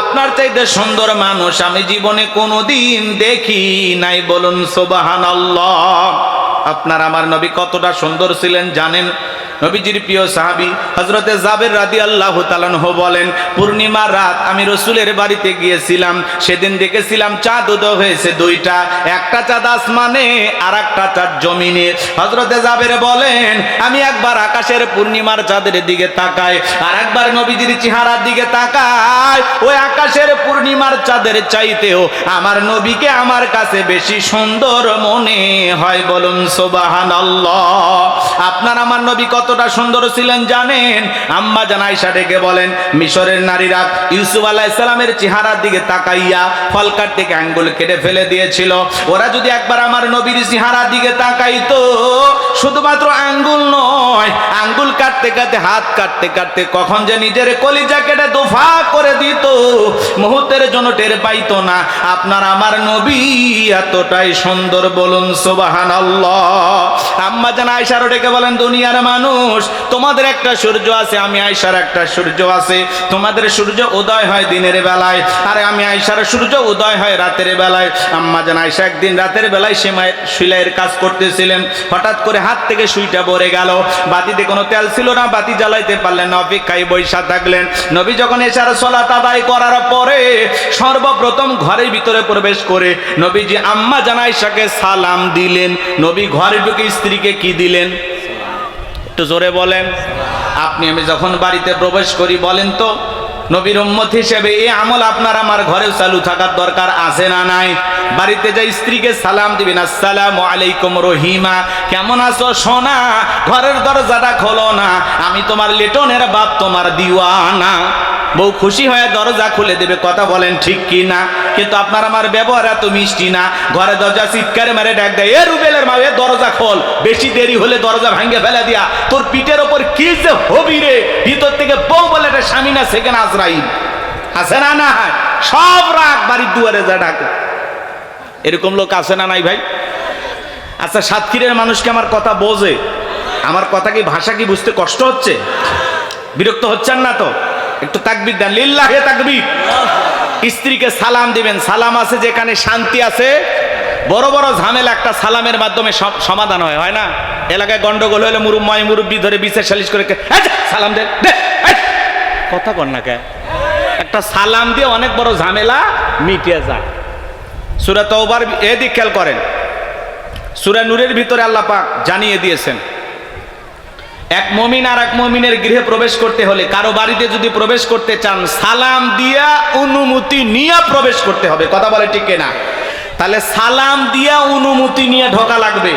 আপনার চাইতে সুন্দর মানুষ আমি জীবনে কোনোদিন দেখি নাই। বলুন সুবহানাল্লাহ। আপনার আমার নবী কতটা সুন্দর ছিলেন জানেন? নবীজির প্রিয় সাহাবী হযরতে জাবের রাদিয়াল্লাহু তাআলা আনহু বলেন, পূর্ণিমার রাত আমি রাসূলের বাড়িতে গিয়েছিলাম। সেদিন দেখেছিলাম চাঁদ উদয় হয়েছে 2টা, একটা চাঁদ আসমানে আর একটা চাঁদ জমিনে। হযরতে জাবের বলেন, আমি একবার আকাশের পূর্ণিমার চাঁদের দিকে তাকাই, আর একবার নবীজির চেহারার দিকে তাকাই। ওই আকাশের পূর্ণিমার চাঁদের চাইতেও আমার নবীকে আমার কাছে বেশি সুন্দর মনে হয়। বলুন সুবহানাল্লাহ। আপনার আমার নবী কতটা সুন্দর ছিলেন জানেন? আম্মা জান আয়েশা ডেকে বলেন, মিশরের নারীরা ইউসুফ আলাইহিস সালামের চেহারার দিকে তাকাইয়া ফল কাটতে আঙ্গুল কেটে ফেলে দিয়েছিল। ওরা যদি একবার আমার নবীর চেহারার দিকে তাকাইতো, শুধুমাত্র আঙ্গুল নয়, আঙ্গুল কাটতে কাটতে, হাত কাটতে কাটতে কখন যে নিজের কলিজা কেটে দোফা করে দিত, মুহূর্তের জন্য টের পাইতো না। আপনার আমার নবী এতটাই সুন্দর। বলুন সুবহানাল্লাহ। আম্মা জান আয়েশা ডেকে বলেন, দুনিয়ার মানুষ, তোমাদের একটা সূর্য আছে, আমি আয়েশার একটা সূর্য আছে। তোমাদের সূর্য উদয় হয় দিনের বেলায়, আর আমি আয়েশার সূর্য উদয় হয় রাতের বেলায়। আম্মা জান আয়েশা একদিন রাতের বেলায় সেলাইয়ের কাজ করতেছিলেন। হঠাৎ করে হাত থেকে সুইটা পড়ে গেল। বাতিতে কোনো তেল ছিল না, বাতি জ্বালাইতে পারলেন না, অপেক্ষায় বৈশা থাকলেন। নবী যখন এশার সালাত আদায় করার পরে সর্বপ্রথম ঘরের ভিতরে প্রবেশ করে নবীজি আম্মা জান আয়েশাকে সালাম দিলেন। নবী ঘরে ঢুকে স্ত্রীকে কি দিলেন? একটু জোরে বলেন। আপনি আমি যখন বাড়িতে প্রবেশ করি, বলেন তো নবীর উম্মত হিসেবে এই আমল আপনার আমার ঘরেও চালু থাকার দরকার আছে না নাই? বাড়িতে যাই স্ত্রীকে সালাম দিবেন, আসসালামু আলাইকুম রহিমা, কেমন আছো সোনা? ঘরের দরজাটা খোলো না, আমি তোমার লিটনের বাপ, তোমার দিওয়ানা। বউ খুশি হয়ে দরজা খুলে দেবে। কথা বলেন ঠিক কি না? কিন্তু আপনার আমার ব্যবহার এত মিষ্টি না। ঘরে দরজা চিৎকারে মেরে ডাক দেয়, এ রুবেলের মা, এ দরজা খোল, বেশি দেরি হলে দরজা ভাঙে ফেলে দিয়া তোর পিঠের ওপর কি যে হবি রে। ভিতর থেকে বউ বলে একটা স্বামী না, সেখানে আজরাইল আছে না? না, সব রাগ বাড়ির দুয়ারে যা ডাকে। এরকম লোক আছে না নাই ভাই? আচ্ছা, সাতক্ষীরের মানুষকে আমার কথা বোঝে? আমার কথা কি, ভাষা কি বুঝতে কষ্ট হচ্ছে? বিরক্ত হচ্ছেন না তো? একটু তাকবীর দেন, লিল্লাহে তাকবীর। স্ত্রীকে সালাম দিবেন। সালাম আছে যেখানে শান্তি আছে, বড় বড় ঝামেলা একটা সালামের মাধ্যমে সমাধান হয়, হয় না? এলাকায় গন্ডগোল হলে মুরব্বী ধরে বিচার সালিশ করে সালাম দেন, কথা কর না কে? একটা সালাম দিয়ে অনেক বড় ঝামেলা মিটিয়ে যায়। সূরা তাওবার এদিক খেয়াল করেন, সূরা নূরের ভিতরে আল্লাহ পাক জানিয়ে দিয়েছেন, এক মুমিন আর এক মুমিনের গৃহে প্রবেশ করতে হলে, কারো বাড়িতে যদি প্রবেশ করতে চান, সালাম দিয়া অনুমতি নিয়ে প্রবেশ করতে হবে। কথা বলে ঠিক না? তাহলে সালাম দিয়া অনুমতি নিয়ে ঢোকা লাগবে।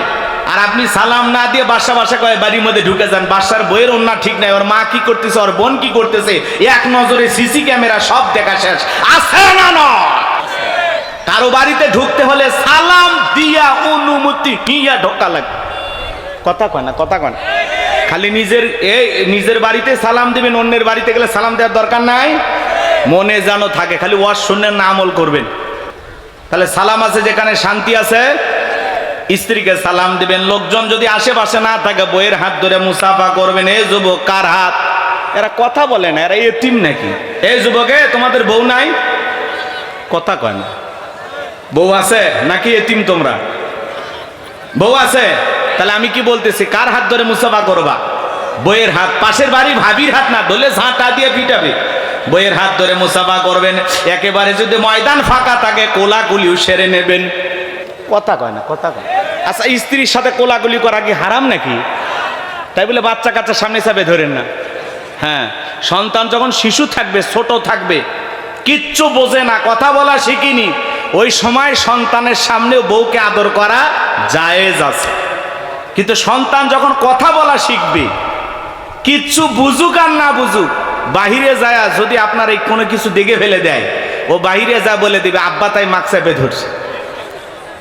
আর আপনি সালাম না দিয়ে বাসা কয়ে বাড়ির মধ্যে ঢুকে যান, বাসার বইয়ের অন্য ঠিক নাই, ওর মা কি করতেছে, ওর বোন কি করতেছে, এক নজরে সিসি ক্যামেরা সব দেখা শেষ। আছে না? কারো বাড়িতে ঢুকতে হলে সালাম দিয়া অনুমতি নিয়ে ঢোকা লাগে। কথা কয় না, কথা কয় না। খালি নিজের বাড়িতে সালাম দিবেন, অন্যের বাড়িতে গেলে সালাম দেওয়ার দরকার নাই। মনে যেন থাকে, খালি ওয়াজ শুনলেন না, আমল করবেন। তাহলে সালাম আছে যেখানে শান্তি আছে। স্ত্রীকে সালাম দিবেন। লোকজন যদি আশেপাশে না থাকে বইয়ের হাত ধরে মুসাফা করবেন। এই যুবক কার হাত? এরা কথা বলে না, এরা এতিম নাকি? এই যুবকে তোমাদের বউ নাই? কথা কয় না। বউ আছে নাকি এতিম তোমরা? বউ আছে? তাহলে আমি কি বলতেছি, কার হাত ধরে মুসাফা করবা? বইয়ের হাত। পাশের বাড়ি ভাবির হাত না ধরলে ঝাঁটা দিয়ে পিটাবে। বইয়ের হাত ধরে মুসাফা করবেন। একেবারে যদি ময়দান ফাঁকা থাকে কোলাকুলিও সেরে নেবেন। কথা কয় না, কথা কয়। আচ্ছা, স্ত্রীর সাথে কোলাকুলি করা কি হারাম নাকি? তাই বলে বাচ্চা কাচ্চার সামনে চাপে ধরেন না। হ্যাঁ, সন্তান যখন শিশু থাকবে, ছোট থাকবে, কিচ্ছু বোঝে না, কথা বলা শিখিনি, ওই সময় সন্তানের সামনেও বউকে আদর করা জায়েজ আছে। কিন্তু সন্তান যখন কথা বলা শিখবে, কিচ্ছু বুঝুক আর না বুঝুক, বাহিরে যায় যদি আপনার এই কোনো কিছু দেখে ফেলে দেয়, ও বাহিরে যা বলে দিবে আব্বা তাই মাক চেপে ধরছে।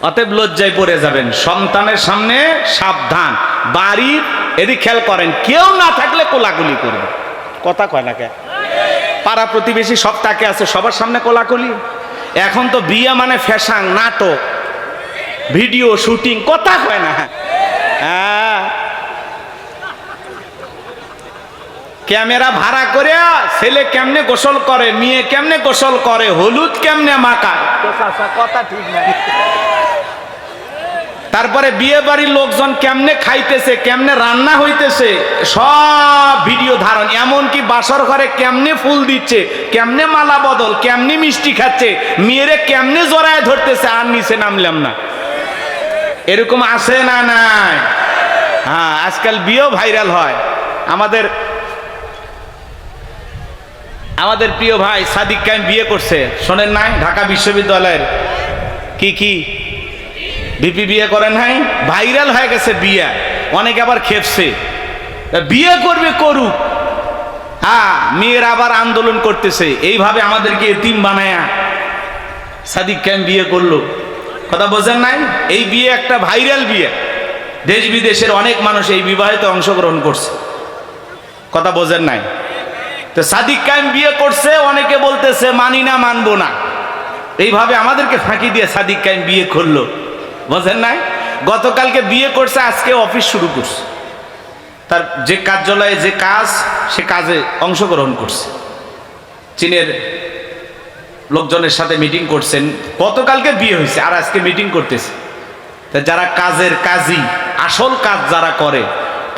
অতএব লজ্জায় পড়ে যাবেন। সন্তানের সামনে সাবধান। বাড়ির এদিক খেয়াল করেন, কেউ না থাকলে কোলাকুলি করবে। কথা কয় না কে? পাড়া প্রতিবেশী সব তাকে আছে, সবার সামনে কোলাকুলি। এখন তো বিয়ে মানে ফ্যাশন, নাটক, ভিডিও শুটিং। কথা কয় না? হ্যাঁ, ক্যামেরা ভাড়া করে ছেলে কেমনে গোসল করে, মেয়ে কেমনে গোসল করে, হলুদ কেমনে মাখায়, কথা ঠিক নাই। তারপরে বিয়ে বাড়ির লোকজন কেমনে খাইতেছে, কেমনে রান্না হইতেছে, সব ভিডিও ধারণ। এমনকি বাসর ঘরে কেমনে ফুল দিচ্ছে, কেমনে মালা বদল, কেমনে মিষ্টি খাচ্ছে, মেয়েরে কেমনে জড়ায় ধরতেছে। আর নিচে নামলাম না। এরকম আছে না নাই? হ্যাঁ, আজকাল বিয়েও ভাইরাল হয়। আমাদের প্রিয় ভাই সাদিক কায়েম বিয়ে করছে, শোনেন নাই? ঢাকা বিশ্ববিদ্যালয়ের কি ভিপি বিয়ে করেন নাই? ভাইরাল হয়ে গেছে বিয়ে। অনেকে আবার খেপছে, বিয়ে করবে করুক। হ্যাঁ, মেয়ের আবার আন্দোলন করতেছে। এইভাবে আমাদেরকে এতিম বানায়া সাদিক কায়েম বিয়ে করলো। কথা বোঝেন নাই? এই বিয়ে একটা ভাইরাল বিয়ে। দেশ বিদেশের অনেক মানুষ এই বিবাহেতে অংশগ্রহণ করছে। কথা বোঝেন নাই? তো সাদিক কায়েম বিয়ে করছে, অনেকে বলতেছে মানি না, মানবো না। এইভাবে আমাদেরকে ফাঁকি দিয়ে সাদিক কায়েম বিয়ে করলো। বোঝেন নাই? গতকালকে বিয়ে করছে, আজকে অফিস শুরু করছে। তার যে কার্যালয়ে যে কাজ, সে কাজে অংশগ্রহণ করছে। চীনের লোকজনের সাথে মিটিং করছেন। গতকালকে বিয়ে হয়েছে আর আজকে মিটিং করতেছে। তা যারা কাজের কাজী, আসল কাজ যারা করে,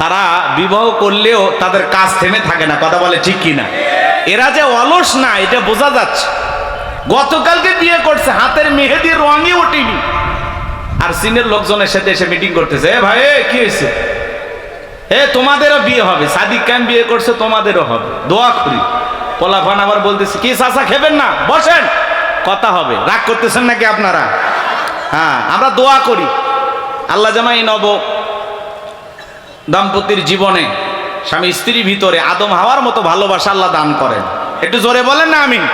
তারা বিবাহ করলেও তাদের কাজ থেমে থাকে না। কথা বলে ঠিক কিনা? এরা যে অলস না, এটা বোঝা যাচ্ছে। গতকালকে বিয়ে করছে, হাতের মেহেদির রঙই ওঠেনি, আর চীনের লোকজনের সাথে এসে মিটিং করতেছে। এ ভাই, কি হয়েছে? তোমাদেরও বিয়ে হবে। সাদিক কায়েম বিয়ে করছে, তোমাদেরও হবে, দোয়া করি। পোলাপান আবার বলতেছে, কি চাচা খেবেন না, বসেন, কথা হবে। রাগ করতেছেন নাকি আপনারা? হ্যাঁ, আমরা দোয়া করি আল্লাহ যেন এই নব দাম্পত্যের জীবনে স্বামী স্ত্রীর ভিতরে আদম হাওয়ার মতো ভালোবাসা আল্লাহ দান করেন। একটু জোরে বলেন না আমিন।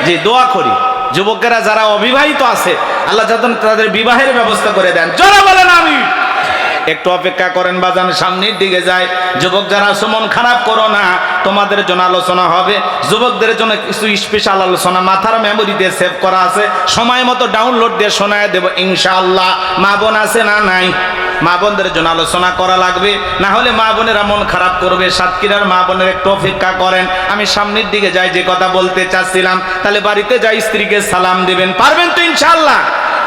যে দোয়া করি যুবকেরা যারা অবিবাহিত আছে, আল্লাহ যাতে তাদের বিবাহের ব্যবস্থা করে দেন। জোরে বলেন আমিন। একটু অপেক্ষা করেন বাজান, সামনের দিকে যায়। যুবক যারা আছো, মন খারাপ করো না, তোমাদের জন্য আলোচনা হবে। যুবকদের জন্য কিছু স্পেশাল আলোচনা মাথার মেমোরি দিয়ে সেভ করা আছে, সময় মতো ডাউনলোড দিয়ে শোনায় দেব ইনশাআল্লাহ। মা বোন আছে না নাই? মা বোনদের জন্য আলোচনা করা লাগবে, না হলে মা বোনেরা মন খারাপ করবে। সাতক্ষীরার মা বোনের একটু অপেক্ষা করেন, আমি সামনের দিকে যাই। যে কথা বলতে চাচ্ছিলাম, তাহলে বাড়িতে যাই, স্ত্রীকে সালাম দিবেন। পারবেন তো ইনশাআল্লাহ?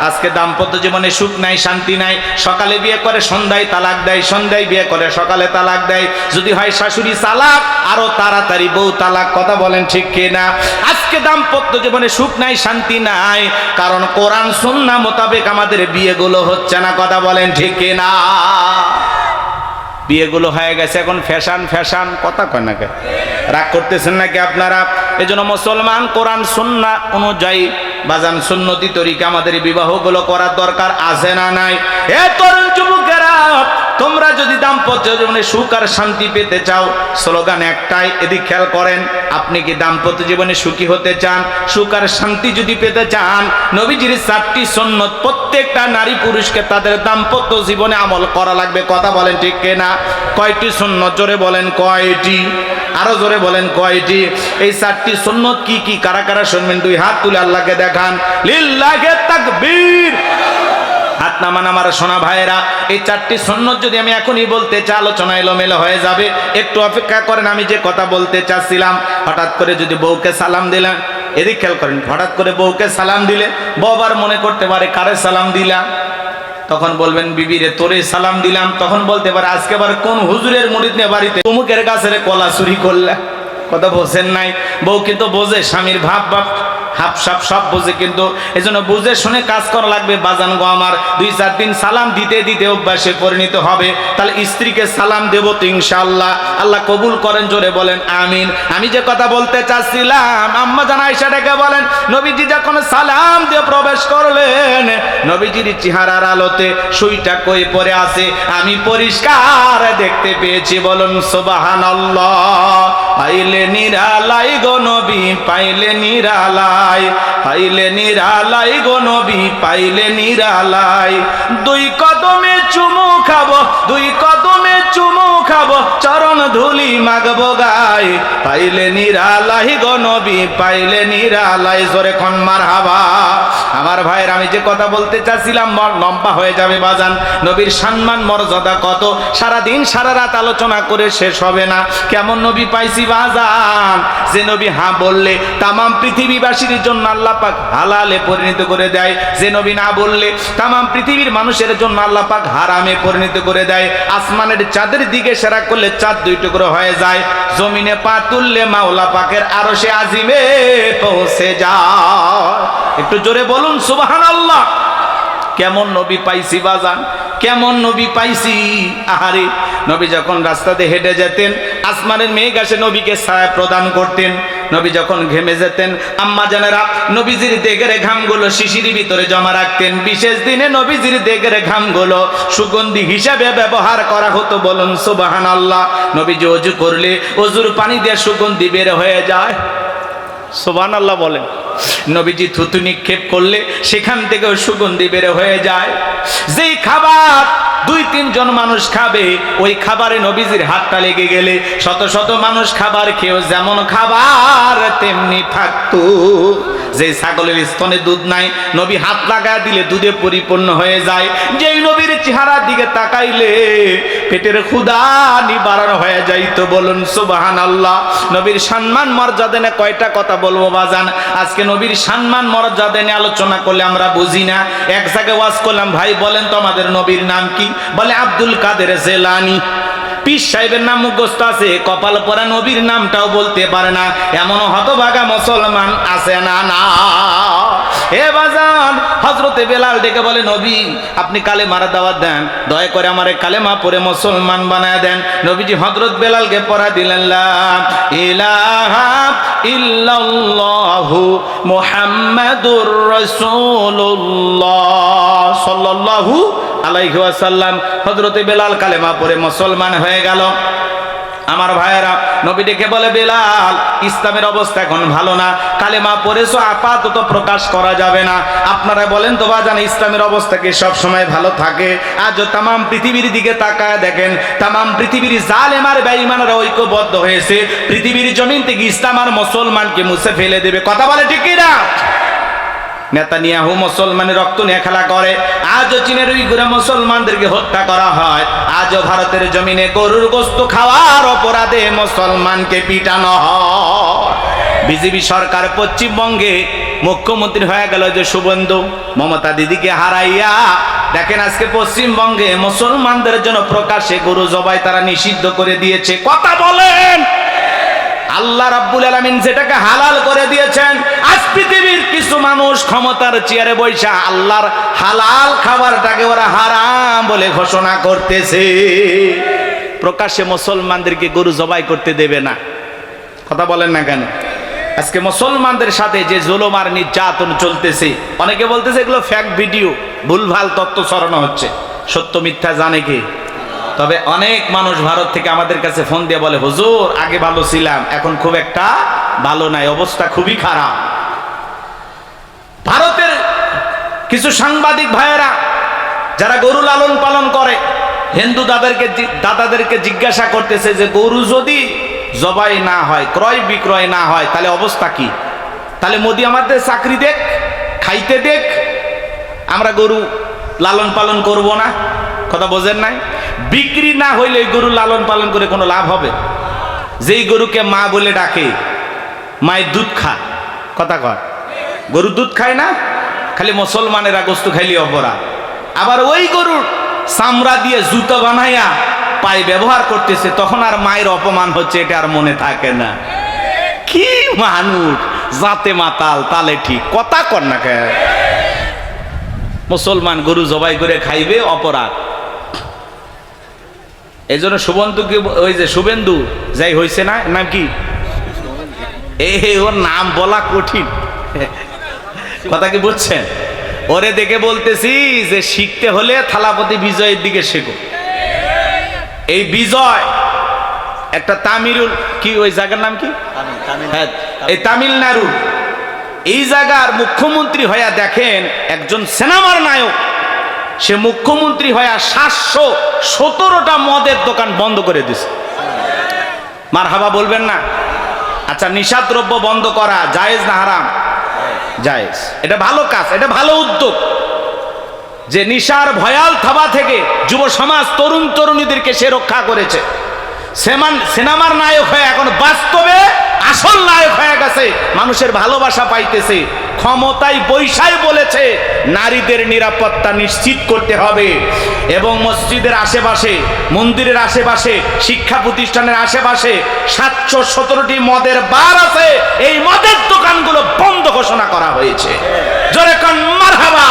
আজকে দাম্পত্য জীবনে সুখ নাই, শান্তি নাই। সকালে বিয়ে করে সন্ধ্যায় তালাক দেয়, সন্ধ্যায় বিয়ে করে সকালে তালাক দেয়। যদি হয় শাশুড়ি তালাক, আরো তাড়াতাড়ি বউ তালাক। কথা বলেন ঠিক কিনা? আজকে দাম্পত্য জীবনে সুখ নাই, শান্তি নাই, কারণ কোরআন সুন্নাহ মোতাবেক আমাদের বিয়েগুলো হচ্ছে না। কথা বলেন ঠিক কিনা? বিয়েগুলো হয়ে গেছে এখন ফ্যাশন ফ্যাশন। কথা কয় না কে? রাগ করতেছেন নাকি আপনারা? এজন্য মুসলমান কোরআন সুন্নাহ অনুযায়ী বাজান সুন্নতি তরিকা আমাদের বিবাহগুলো করার দরকার আছে না নাই? এ তরুণ যুবকেরা, তোমরা যদি দাম্পত্য জীবনে সুখ আর শান্তি পেতে চাও, স্লোগান একটাই, এদিক খেয়াল করেন। আপনি কি দাম্পত্য জীবনে সুখী হতে চান, সুখ আর শান্তি যদি পেতে চান, নবীজির 4টি সুন্নত প্রত্যেকটা নারী পুরুষকে তাদের দাম্পত্য জীবনে আমল করা লাগবে। কথা বলেন ঠিক কিনা? কয়টি সুন্নত? জোরে বলেন কয়টি? আরো জোরে বলেন কয়টি? এই 4টি সুন্নত কি কি? কারা কারা শুনবেন? 2 হাত তুলে আল্লাহকে দেখান। লিল্লাহি তাকবীর। হাত নামান আমার সোনা ভাইয়েরা। এই 4টি সুন্নত যদি আমি এখনই বলতে চাই, আলোচনা এলোমেলো হয়ে যাবে। একটু অপেক্ষা করেন, আমি যে কথা বলতে চাচ্ছিলাম। হঠাৎ করে যদি বউকে সালাম দিলেন, এদিক খেয়াল করেন, হঠাৎ করে বউকে সালাম দিলে বউ আবার মনে করতে পারে কারে সালাম দিলাম, তখন বলবেন বিবিরে তোরে সালাম দিলাম। তখন বলতে পারে আজকে আবার কোন হুজুরের মুরিদ নিয়ে বাড়িতে অমুকের গাছের কলা চুরি করলা। কথা বোঝেন নাই? বউ কিন্তু বোঝে স্বামীর ভাব ভাব হাফ সাপ সব বোঝে, কিন্তু এজন্য বুঝে শুনে কাজ করা লাগবে। বাজান গো আমার, 2-4 দিন সালাম দিতে দিতে অভ্যাসে পরিণত হবে। তাহলে স্ত্রীকে সালাম দেব তো ইনশাআল্লাহ। আল্লাহ কবুল করেন, জোরে বলেন আমিন। আমি যে কথা বলতে চাচ্ছিলাম, আম্মা জান আয়েশা ডেকে বলেন, নবীজি যখন সালাম দিয়ে প্রবেশ করলেন, নবীজির চেহারার আলোতে সুইটা কই পড়ে আছে আমি পরিষ্কার দেখতে পেয়েছি। বলুন সুবহানাল্লাহ। পাইলে নিরালাই গো নবী, পাইলে নিরালাই, পাইলে নিরালাই গো নবী, পাইলে নিরালাই। 2 কদমে চুমু খাবো, 2 কদমে চুমু খাবো, চরণ ধুলি মাগবো গায়। পাইলে নিরালাই গো নবী, পাইলে নিরালাই। জোরে কোন মারহাবা। আমার ভাইয়ের, আমি যে কথা বলতে চাচ্ছিলাম লম্বা হয়ে যাবে বাজান। নবীর সম্মান মর্যাদা কত, সারা দিন সারা রাত আলোচনা করে শেষ হবে না। কেমন নবী পাইছি বাজান, যে নবী হ্যাঁ বললে তামাম পৃথিবীবাসীর জন্য আল্লাহ পাক হালালে পরিণত করে দেয়, যে নবী না বললে তামাম পৃথিবীর মানুষের জন্য আল্লাহ পাক হারামে পরিণত করে দেয়। আসমানের চাঁদের দিকে ইশারা করলে চাঁদ 2 টুকরো হয়ে যায়, জমিনে পা তুললে মাওলা পাকের আরশে আজিমে পৌঁছে যায়। একটু জোরে বলুন সুবহানাল্লাহ। কেমন নবী পাইছি বাজান, কেমন নবী পাইছি। আহারে, নবী যখন রাস্তাতে হেঁটে যেতেন, আসমানের মেঘ এসে নবীকে ছায়া প্রদান করতেন। নবী যখন ঘেমে যেতেন, আম্মা জানেরা নবীজির দেগের ঘামগুলো শিশির ভিতরে জমা রাখতেন। বিশেষ দিনে নবীজির দেগের ঘামগুলো সুগন্ধি হিসাবে ব্যবহার করা হতো। বলুন সুবহানাল্লাহ। নবীজি ওযু করলে ওযুর পানি দিয়ে সুগন্ধি বের হয়ে যায়। সুবহানাল্লাহ বলেন। নবীজি থুতু নিক্ষেপ করলে সেখান থেকেও সুগন্ধি বের হয়ে যায়। যেই খাবার 2-3 জন মানুষ খাবে, ওই খাবারে নবীজির হাতটা লেগে গেলে শত শত মানুষ খাবার খেয়েও যেমন খাবার তেমনি থাকতো। যে ছাগলের স্তনে দুধ নাই, নবী হাত লাগায় দিলে দুধে পরিপূর্ণ হয়ে যায়। যেই নবীর চেহারার দিকে তাকাইলে পেটের ক্ষুধা নিবারণ হয়ে যাইতো। বলুন সুবহানাল্লাহ। নবীর সম্মান মর্যাদা নিয়ে কয়টা কথা বলবো বাজান। আজকে নবীর সম্মান মর্যাদা নিয়ে আলোচনা করলে আমরা বুঝি না। এক জায়গায় ওয়াজ করলাম, ভাই বলেন তো আমাদের নবীর নাম কি? বলে আব্দুল কাদের জিলানী। পীর সাহেবের নাম মুখস্থ আছে, কপাল পরা নবীর নামটাও বলতে পারে না। এমন হতভাগা মুসলমান আছে না? না। হে বাজান, হযরতে বেলাল ডেকে বলে, নবী আপনি কালেমার দাওয়াত দেন, দয়া করে আমারে কালেমা পড়ে মুসলমান বানায় দেন। নবীজি হযরত বেলালকে পড়া দিলেন, লা ইলাহা ইল্লাল্লাহু মুহাম্মাদুর রাসূলুল্লাহ সাল্লাল্লাহু আলাইহি ওয়াসাল্লাম। হযরতে বেলাল কালেমা পড়ে মুসলমান হয়ে গেল। আমার ভাইয়েরা, নবী ডেকে বলে, বেলাল ইসলামের অবস্থা এখন ভালো না, কালেমা পড়েছো আপাতত প্রকাশ করা যাবে না। আপনারা বলেন তো বাজান, ইসলামের অবস্থা কি সব সময় ভালো থাকে? আজও তামাম পৃথিবীর দিকে তাকায় দেখেন, তামাম পৃথিবীর জালেম আর বেঈমানরা ঐক্যবদ্ধ হয়েছে পৃথিবীর জমিন থেকে ইসলাম আর মুসলমানকে মুছে ফেলে দেবে। কথা বলে ঠিক কি না? নেতানিয়াহু মুসলমানের রক্ত নিয়ে খেলা করে। আজও চীনের উইগুরে মুসলমানদেরকে হত্যা করা হয়। আজও ভারতের জমিনে গরুর গোশত খাওয়ার অপরাধে মুসলমানকে পিটানো হয়। বিজেপি সরকার পশ্চিমবঙ্গে মুখ্যমন্ত্রী হয়ে গেল যে শুভেন্দু, মমতা দিদিকে হারাইয়া দেখেন আজকে পশ্চিমবঙ্গে মুসলমানদের জন্য প্রকাশ্যে গরু জবাই তারা নিষিদ্ধ করে দিয়েছে। কথা বলেন। আল্লাহ রাব্বুল আলামিন যেটাকে হালাল করে দিয়েছেন, আজ পৃথিবীর কিছু মানুষ ক্ষমতার চেয়ারে বৈশা আল্লাহর হালাল খাবারটাকে ওরা হারাম বলে ঘোষণা করতেছে। প্রকাশ্যে মুসলমানদেরকে গরু জবাই করতে দেবে না। কথা বলেন না কেন? আজকে মুসলমানদের সাথে যে জুলুম আর নির্যাতন চলতেছে, অনেকে বলতেছে এগুলো ফ্যাক্ট ভিডিও, ভুলভাল তথ্য ছড়ানো হচ্ছে। সত্য মিথ্যা জানে কে? তবে অনেক মানুষ ভারত থেকে আমাদের কাছে ফোন দিয়ে বলে, হুজুর আগে ভালো ছিলাম, এখন খুব একটা ভালো নাই, অবস্থা খুবই খারাপ। ভারতের কিছু সাংবাদিক ভাইয়েরা যারা গরু লালন পালন করে, হিন্দু দাদাদেরকে জিজ্ঞাসা করতেছে যে গরু যদি জবাই না হয়, ক্রয় বিক্রয় না হয়, তাহলে অবস্থা কি? তাহলে মোদি আমাদের চাকরি দেখ, খাইতে দেখ, আমরা গরু লালন পালন করব না। কথা বোঝেন নাই? বিক্রি না হইলে এই গরু লালন পালন করে কোনো লাভ হবে? যেই গরুকে মা বলে ডাকে, মায়ের দুধ খায়, কথা কয়, গরু দুধ খায় না, খালি মুসলমানেরা গোস্ত খাইলে অপরাধ। আবার ওই গরুর চামড়া দিয়ে জুতো বানাইয়া পায়ে ব্যবহার করতেছে, তখন আর মায়ের অপমান হচ্ছে, এটা আর মনে থাকে না। কি মানুষ, জাতে মাতাল তালে ঠিক, কথা কর না কে? মুসলমান গরু জবাই করে খাইবে, অপরাধ। এই জন্য শুভেন্দুকে, ওই যে শুভেন্দু যাই হয়েছে না, নাম কি, ওর নাম বলা কঠিন, কথা কি বুঝছেন? ওরে দেখে বলতেছি যে শিখতে হলে থালাপতি বিজয়ের দিকে শেখো। এই বিজয় একটা তামিলুল, কি ওই জায়গার নাম কি, হ্যাঁ এই তামিলনাড়ু, এই জায়গার মুখ্যমন্ত্রী হইয়া দেখেন, একজন সিনেমার নায়ক, সে মুখ্যমন্ত্রী হইয়া 717টা মদের দোকান বন্ধ করে দিছে। মারহাবা বলবেন না? আচ্ছা, নিশাদ্রব্য বন্ধ করা জায়েজ না হারাম? জায়েজ। এটা ভালো কাজ, এটা ভালো উদ্যোগ, যে নিশার ভয়াল থাবা থেকে যুব সমাজ, তরুণ তরুণীদেরকে সে রক্ষা করেছে। সিনেমার নায়ক হয়ে এখন বাস্তবে আসল নায়ক হয়ে গেছে, মানুষের ভালোবাসা পাইতেছে। ক্ষমতায় বৈশাই বলেছে নারীদের নিরাপত্তা নিশ্চিত করতে হবে, এবং মসজিদের আশেপাশে, মন্দিরের আশেপাশে, শিক্ষা প্রতিষ্ঠানের আশেপাশে 717টি মদের বার আছে, এই মদের দোকানগুলো বন্ধ ঘোষণা করা হয়েছে। জোরে কোন মারহাবা।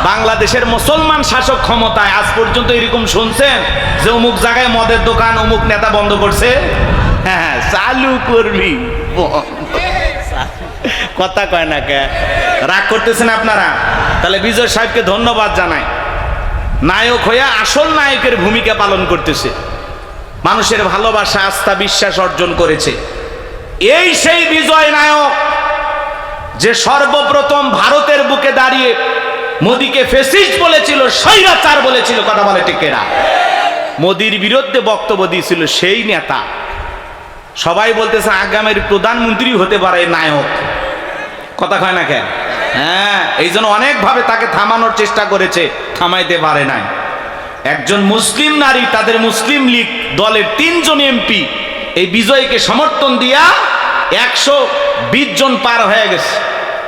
বাংলাদেশের মুসলমান শাসক ক্ষমতায় আজ পর্যন্ত এরকম শুনছেন যে অমুক জায়গায় মদের দোকান অমুক নেতা বন্ধ করছে? হ্যাঁ, চালু করবি, কথা কয় না কে? রাগ করতেছেন আপনারা? তাহলে বিজয় সাহেবকে ধন্যবাদ জানাই, নায়ক হইয়া আসল নায়কের ভূমিকা পালন করতেছে, মানুষের ভালোবাসা, আস্থা, বিশ্বাস অর্জন করেছে। এই সেই বিজয় নায়ক যে সর্বপ্রথম ভারতের বুকে দাঁড়িয়ে মোদিকে ফ্যাসিস্ট বলেছিল, স্বৈরাচার বলেছিল, কথা বলে ঠিক না? মোদির বিরুদ্ধে বক্তব্য দিয়েছিল সেই নেতা। সবাই বলতেছে আগামীর প্রধানমন্ত্রী হতে পারে নায়ক, কথা কয় না কেন? হ্যাঁ, এই জন্য অনেকভাবে তাকে থামানোর চেষ্টা করেছে, থামাইতে পারে নাই। একজন মুসলিম নারী, তাদের মুসলিম লীগ দলের 3 জন এমপি এই বিজয়কে সমর্থন দিয়া 120 জন পার হয়ে গেছে।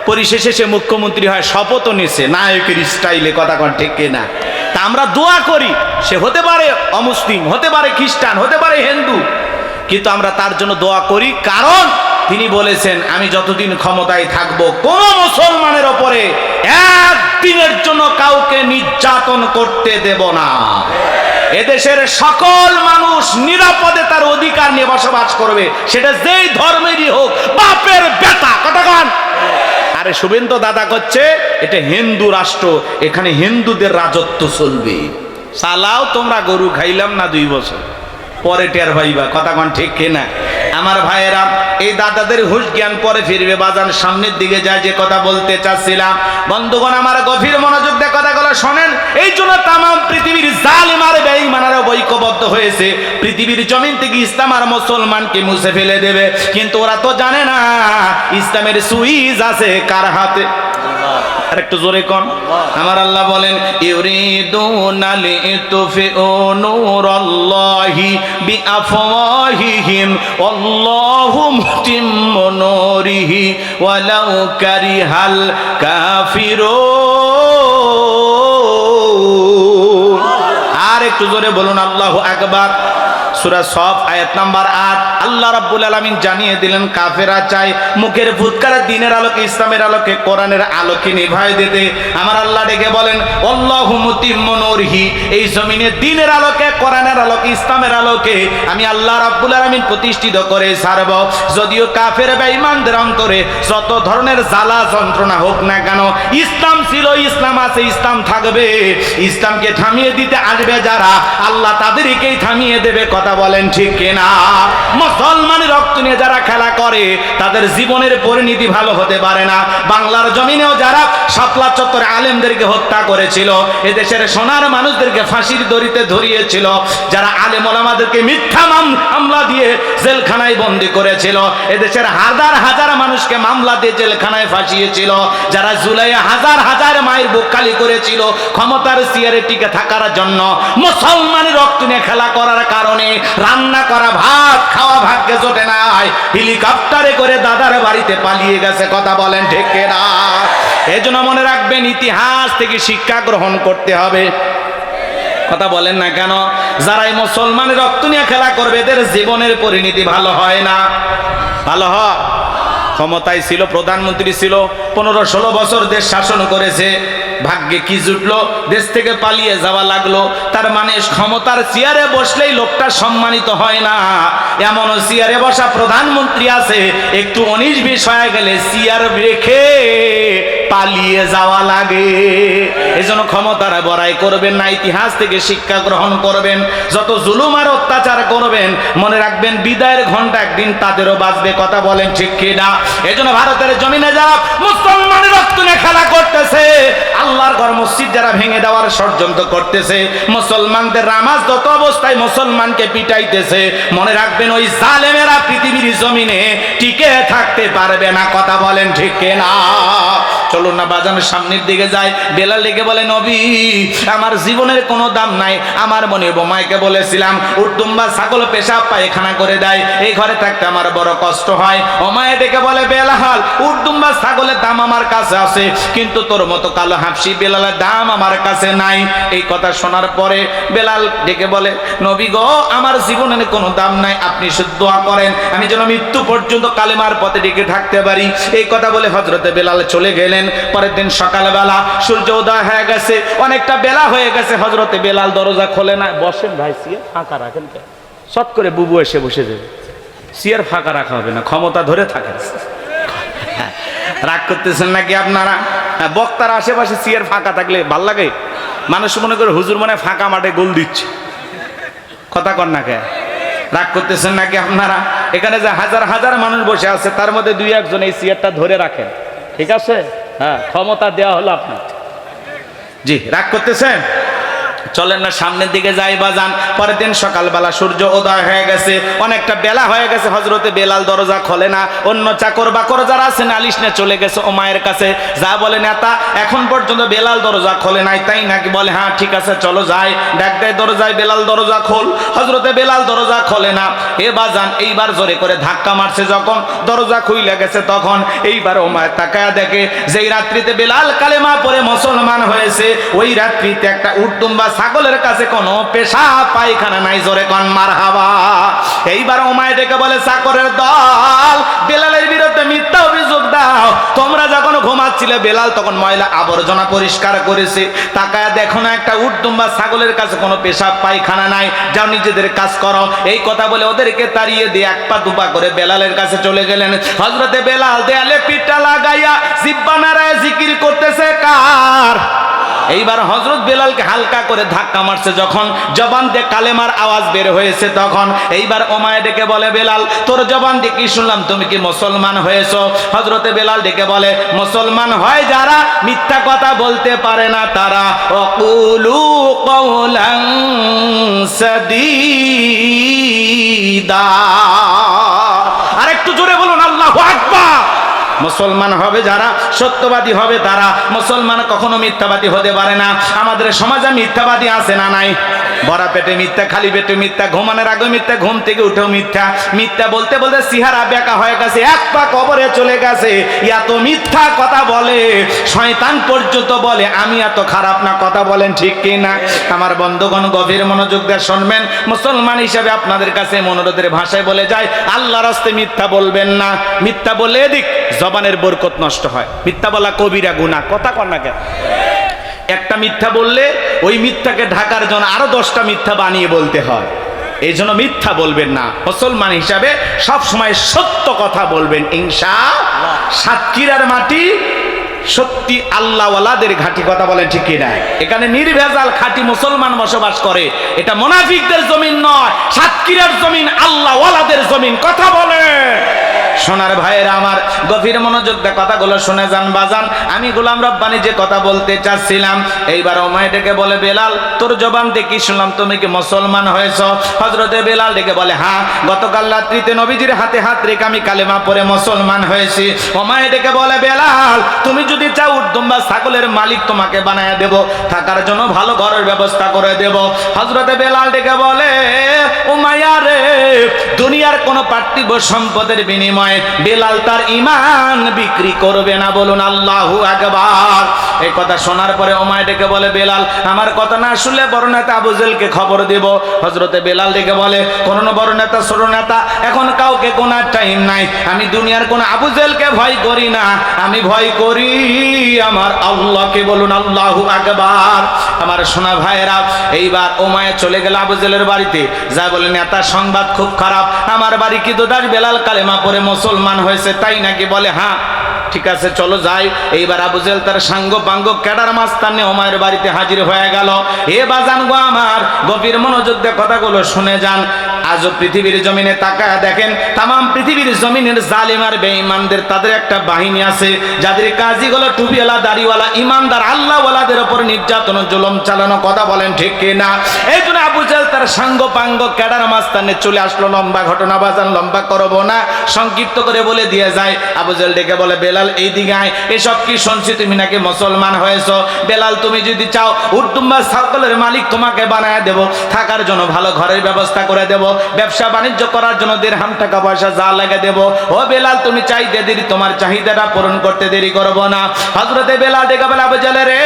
পরিশেষে সে মুখ্যমন্ত্রী হয়, শপথও নিছে নায়কের স্টাইলে, কথা কন ঠিক কিনা? তা আমরা দোয়া করি, সে হতে পারে অমুসলিম, হতে পারে খ্রিস্টান, হতে পারে হিন্দু, কিন্তু আমরা তার জন্য দোয়া করি, কারণ তিনি বলেছেন আমি যতদিন ক্ষমতায় থাকবো কোন মুসলমানের ওপরে একদিনের জন্য কাউকে নির্যাতন করতে দেব না। এদেশের সকল মানুষ নিরাপদে তার অধিকার নিয়ে বসবাস করবে, সেটা যেই ধর্মেরই হোক, বাপের বেটা, কথা কন। আরে শুভেন্দু দাদা করছে এটা হিন্দু রাষ্ট্র, এখানে হিন্দুদের রাজত্ব চলবে। সালাও তোমরা গরু খাইলাম না 2 বছর পরে টের ভাইবা, কথা কন ঠিক কিনা? আমার ভাইয়েরা, এই দাদাদের হুঁশ জ্ঞান পরে ফিরবে। বাজান সামনের দিকে যায়, যে কথা বলতে চাচ্ছিলাম, বন্ধুগণ আমার গভীর মনোযোগ দিয়ে কথাগুলো শোনেন। এই জন্য তাম পৃথিবীর জালিম আর বেঈমানরা ঐক্যবদ্ধ হয়েছে পৃথিবীর জমিন থেকে ইসলাম আর মুসলমানকে মুছে ফেলে দেবে, কিন্তু ওরা তো জানে না ইসলামের সুইচ আছে কার হাতে। আর একটু জোরে কোন। আমার আল্লাহ বলেন ইউরিদুনা লিতুফিউ নূরাল্লাহি বিআফওয়াহিহিম আল্লাহু মুতিম্মু নূরিহি ওয়ালাউ কারিহাল কাফিরুন। আর একটু জোরে বলুন আল্লাহু আকবার। সূরা সফ আয়াত নাম্বার 8 আল্লাহ রাব্বুল আলামিন জানিয়ে দিলেন কাফেররা চায় মুখের ফুৎকারে দিনের আলোকে ইসলামের আলোকে কোরআনের আলোকে নিভায় দিতে। আমার আল্লাহ ডেকে বলেন আল্লাহু মুতিম্মু নূরিহি, এই জমিনে দিনের আলোকে কোরআনের আলোকে ইসলামের আলোকে আমি আল্লাহ রাব্বুল আলামিন প্রতিষ্ঠিত করে ছাড়ব। যদিও কাফের বেঈমানদের অন্তরে যত ধরনের জ্বালা যন্ত্রণা হোক না কেন, ইসলাম ছিল, ইসলাম আছে, ইসলাম থাকবে। ইসলামকে থামিয়ে দিতে আসবে যারা, আল্লাহ তাদেরকেই থামিয়ে দেবে। কথা বলেন ঠিক কিনা? মুসলমানের রক্ত নিয়ে যারা খেলা করে তাদের জীবনের পরিণতি ভালো হতে পারে না। বাংলার জমিনেও যারা শাপলা চত্বরে আলেমদেরকে হত্যা করেছিল, এদেশের সোনার মানুষদেরকে ফাঁসির দড়িতে ধরিয়েছিল, যারা আলেম ওলামাদেরকে মিথ্যা মামলা দিয়ে জেলখানায় বন্দী করেছিল, এদেশের হাজার হাজার মানুষকে মামলা দিয়ে জেলখানায় ফাঁসিয়েছিল, যারা জুলাই হাজার হাজার মায়ের বুক খালি করেছিল ক্ষমতার চেয়ারে টিকে থাকার জন্য, মুসলমানের রক্ত নিয়ে খেলা করার কারণে রান্না করা ভাত খাওয়া ভাগ্যে জোটে নাই, হেলিকপ্টারে করে দাদার বাড়িতে পালিয়ে গেছে। কথা বলেন ঠিক না? এজন্য মনে রাখবেন, ইতিহাস থেকে শিক্ষা গ্রহণ করতে হবে। কথা বলেন না কেন? যারা এই মুসলমানের রক্ত নিয়ে খেলা করবে এদের জীবনের পরিণতি ভালো হয় না। ভালো হয়? ক্ষমতায় ছিল, প্রধানমন্ত্রী ছিল, 15-16 বছর দেশ শাসন করেছে, ভাগ্যে কি জুটলো, দেশ থেকে পালিয়ে যাওয়া লাগলো। তার মানে ক্ষমতার চেয়ারে বসলেই লোকটা সম্মানিত হয় না। এমনও চেয়ারে বসা প্রধানমন্ত্রী আছে, একটু 19-20 হয়ে গেলে চেয়ার রেখে পালিয়ে যাওয়া লাগে। এই জন্য ক্ষমতার বড়াই করবেন না, ইতিহাস থেকে শিক্ষা গ্রহণ করবেন। যত জুলুম আর অত্যাচার করবেন মনে রাখবেন বিদায়ের ঘন্টা একদিন তাদেরও বাজবে। কথা বলেন ঠিক কিনা? এই জন্য ভারতের জমিনে যারা মুসলমানের রক্ত নিয়ে খেলা করতেছে, আল্লাহর ঘর মসজিদ যারা ভেঙে দেওয়ার ষড়যন্ত্র করতেছে, মুসলমানদের নামাজ যত অবস্থায় মুসলমানকে পিটাইতেছে, মনে রাখবেন ওই জালেমেরা পৃথিবীর জমিনে টিকে থাকতে পারবে না। কথা বলেন ঠিক কিনা? চলুন না বাজানোর সামনের দিকে যায়। বেলাল ডেকে বলে নবী আমার জীবনের কোনো দাম নাই। আমার মনে বোমাইকে বলেছিলাম উটদুম্বা ছাগল পেশাব পায়খানা করে দেয়, এই ঘরে থাকতে আমার বড় কষ্ট হয়। ওমায় ডেকে বলে বেলাল উটদুম্বা ছাগলের দাম আমার কাছে আছে, কিন্তু তোর মতো কালো হাফসি বেলালের দাম আমার কাছে নাই। এই কথা শোনার পরে বেলাল ডেকে বলে নবী গো আমার জীবনের কোনো দাম নাই, আপনি শুধু দোয়া করেন আমি যেন মৃত্যু পর্যন্ত কালেমার পথে ডেকে থাকতে পারি। এই কথা বলে হযরতে বেলাল চলে গেলেন। পরের দিন সকালবেলা সূর্য উদয় হয়ে গেছে, অনেকটা বেলা হয়ে গেছে। হযরতে বেলাল দরজা খোলে না। বসেন ভাই, সিয়ার ফাঁকা রাখেন কেন? শট করে বুবু এসে বসে যাবে। সিয়ার ফাঁকা রাখা হবে না, ক্ষমতা ধরে থাকেন। রাগ করতেছেন নাকি আপনারা? বক্তার আশেপাশে সিয়ার ফাঁকা থাকলে ভাল লাগে? মানুষ মনে করে হুজুর মনে ফাঁকা মাঠে গোল দিচ্ছে। কথা কন না কে? রাগ করতেছেন নাকি আপনারা? এখানে যে হাজার হাজার মানুষ বসে আছে তার মধ্যে 2-1 এই সিয়ারটা ধরে রাখেন, ঠিক আছে? হ্যাঁ, ক্ষমতা দেওয়া হলো আপনার। জি, রাগ করতেছেন? চলেন না সামনের দিকে যাই বাজান। পরের দিন সকালবেলা সূর্য উদয় হয়ে গেছে, অনেকটা বেলা হয়ে গেছে। হযরতে বেলাল দরজা খোলে না। অন্য চাকর বাকর যারা আছে নালিশ নিয়ে চলে গেছে ওমায়ের কাছে। যা বলে নেতা এখন পর্যন্ত বেলাল দরজা খোলে নাই, তাই নাকি? বলে হ্যাঁ ঠিক আছে চলো যাই। ডাক দেয় দরজায়, বেলাল দরজা খোল। হযরতে বেলাল দরজা খোলে না। এ বাজান এইবার জোরে করে ধাক্কা মারছে, যখন দরজা খুইলে গেছে তখন এইবার ওমায় তাকায়া দেখে যেই রাত্রিতে বেলাল কালেমা পড়ে মুসলমান হয়েছে, ওই রাত্রিতে একটা উটদুম্বা ছাগলের কাছে কোনো পেশাব পায়খানা নাই। জোরে কোন মারহাবা। এইবার ওমায় ডেকে বলে চাকরের দল বেলালের বিরুদ্ধে মিথ্যা অভিযোগ দাও। তোমরা যখন ঘুমাচ্ছিলে বেলাল তখন ময়লা আবর্জনা পরিষ্কার করেছে, তাকায়া দেখো না একটা উটদুম্বা ছাগলের কাছে কোনো পেশাব পায়খানা নাই, যাও নিজেদের কাজ করো। এই কথা বলে ওদেরকে তাড়িয়ে দিয়ে 1 পা 2 পা করে বেলালের কাছে চলে গেলেন। হযরতে বেলাল দেয়ালে পিঠটা লাগাইয়া জিহ্বা নাড়ায় জিকির করতেছে কার? এইবার হযরত বেলালকে হালকা করে ধাক্কা মারছে, যখন জবান দিয়ে কালেমার আওয়াজ বের হয়েছে তখন এইবার ওমায় ডেকে বলে বেলাল তোর জবান দিয়ে কি শুনলাম, তুমি কি মুসলমান হয়েছো? হযরতে বেলাল ডেকে বলে মুসলমান হয় যারা মিথ্যা কথা বলতে পারে না তারা। ওয়াকুলু কওলান সাদীদা। আরেকটু জোরে বলুন আল্লাহু আকবার। মুসলমান হবে যারা, সত্যবাদী হবে তারা। মুসলমান কখনো মিথ্যাবাদী হতে পারে না। আমাদের সমাজে মিথ্যাবাদী আছে না নাই? ভরা পেটে মিথ্যা, খালি পেটে মিথ্যা, ঘুমানোর আগে মিথ্যা, ঘুম থেকে উঠেও মিথ্যা। মিথ্যা বলতে বলতে চেহারা বেঁকা হয়ে গেছে, এক পা কবরে চলে গেছে। এত মিথ্যা কথা বলে, শয়তান পর্যন্ত বলে আমি এত খারাপ না। কথা বলেন ঠিক কি না? আমার বন্ধুগণ, গভীর মনোযোগ দিয়ে শুনবেন। মুসলমান হিসেবে আপনাদের কাছে মনোরোধের ভাষায় বলে যায়, আল্লাহর রাস্তে মিথ্যা বলবেন না। মিথ্যা বললে এদিক জবানের বরকত নষ্ট হয়। মিথ্যা বলা কবিরা গুনাহ। কথা কন না কেন? একটা মিথ্যা বললে ওই মিথ্যাকে ঢাকার জন্য আরো 10টা মিথ্যা বানিয়ে বলতে হয়। এই জন্য মিথ্যা বলবেন না। মুসলমান হিসাবে সব সময় সত্য কথা বলবেন ইনশাআল্লাহ। সাতক্ষীরার মাটি সত্যি আল্লাহওয়ালাদের ঘাঁটি। কথা বলেন ঠিক কি না? এখানে নির্ভেজাল খাঁটি মুসলমান বসবাস করে। এটা মুনাফিকদের জমিন নয়, সাতক্ষীরার জমিন আল্লাহওয়ালাদের জমিন। কথা বলে সোনার ভাইয়েরা আমার, গভীর মনোযোগ দিয়ে কথাগুলো শুনে যান বাজান। আমি গোলাম রব্বানী যে কথা বলতে চাচ্ছিলাম, এইবার ওমায় ডেকে বলে, বেলাল তোর জবান থেকে শুনলাম তুমি কি মুসলমান হয়েছ? হযরতে বেলাল ডেকে বলে, হ্যাঁ, গতকাল রাত্রিতে নবীজির হাতে হাত রেখে আমি কালেমা পড়ে মুসলমান হয়েছি। ওমায় ডেকে বলে, বেলাল তুমি যদি চাও উটদুম্বা ছাগলের মালিক তোমাকে বানায় দেব, থাকার জন্য ভালো ঘরের ব্যবস্থা করে দেব। হযরতে বেলাল ডেকে বলে, উমাইয়া রে, দুনিয়ার কোন পার্থিব সম্পদের বিনিময়ে বেলাল তার ঈমান বিক্রি করবে না। বলুন আল্লাহু আকবার। এই কথা শোনার পরে উমাইয়া ডেকে বলে, বেলাল আমার কথা না শুনলে বড় নেতা আবু জেহেলকে খবর দেব। হযরতে বেলাল ডেকে বলে, কোন বড় নেতা ছোট নেতা এখন কাউকে কোন টাইম নাই। আমি দুনিয়ার কোন আবু জেহেলকে ভয় করি না, আমি ভয় করি আমার আল্লাহকে। বলুন আল্লাহু আকবার। আমার সোনা ভাইয়েরা, এইবার উমাইয়া চলে গেল আবু জেহেলের বাড়িতে। যা বলে, নেতা সংবাদ খুব খারাপ, আমার বাড়ি কি দোদাস বেলাল কালেমা পড়ে মুসলমান হয়েছে, তাই নাকি? বলে হ্যাঁ, ঠিক আছে চলো যাই। এইবার আবু জেহেল তার সাঙ্গ পাঙ্গ ক্যাডার মাস্তানে ওমায়ের বাড়িতে হাজির হয়ে গেল। এ বাজান গো আমার, গভীর মনোযোগ দিয়ে কথাগুলো শুনে যান। আজও পৃথিবীর জমিনে তাকায় দেখেন, তাম পৃথিবীর জমিনের জালিম আর বেঈমানদের তাদের একটা বাহিনী আছে, যাদের কাজই হলো টুপিওয়ালা, দাড়িওয়ালা, ইমানদার আল্লাহওয়ালাদের উপর নির্যাতন জুলুম চালানো। কথা বলেন ঠিক কিনা? এই জন্য আবু জেহেল তার সাঙ্গ পাঙ্গ ক্যাডার মাস্তানে চলে আসলো। লম্বা ঘটনা বাজান, লম্বা করবো না, সংক্ষিপ্ত করে বলে দিয়ে যায়। আবু জেহেল ডেকে বলে, বেলাল এই দিকে আয়, এসব কি শুনছি তুমি নাকি মুসলমান হয়েছো? বেলাল তুমি যদি চাও উটদুম্বা ছাগলের মালিক তোমাকে বানায় দেব, থাকার জন্য ভালো ঘরের ব্যবস্থা করে দেব, ব্যবসা বাণিজ্য করার জন্য দিরহাম টাকা পয়সা যা লাগে দেব। ও বেলাল তুমি চাইতে দেরি, তোমার চাহিদাটা পূরণ করতে দেরি করব না। হযরতে বেলাল ডেকে বলে, আবু জেহেল রে,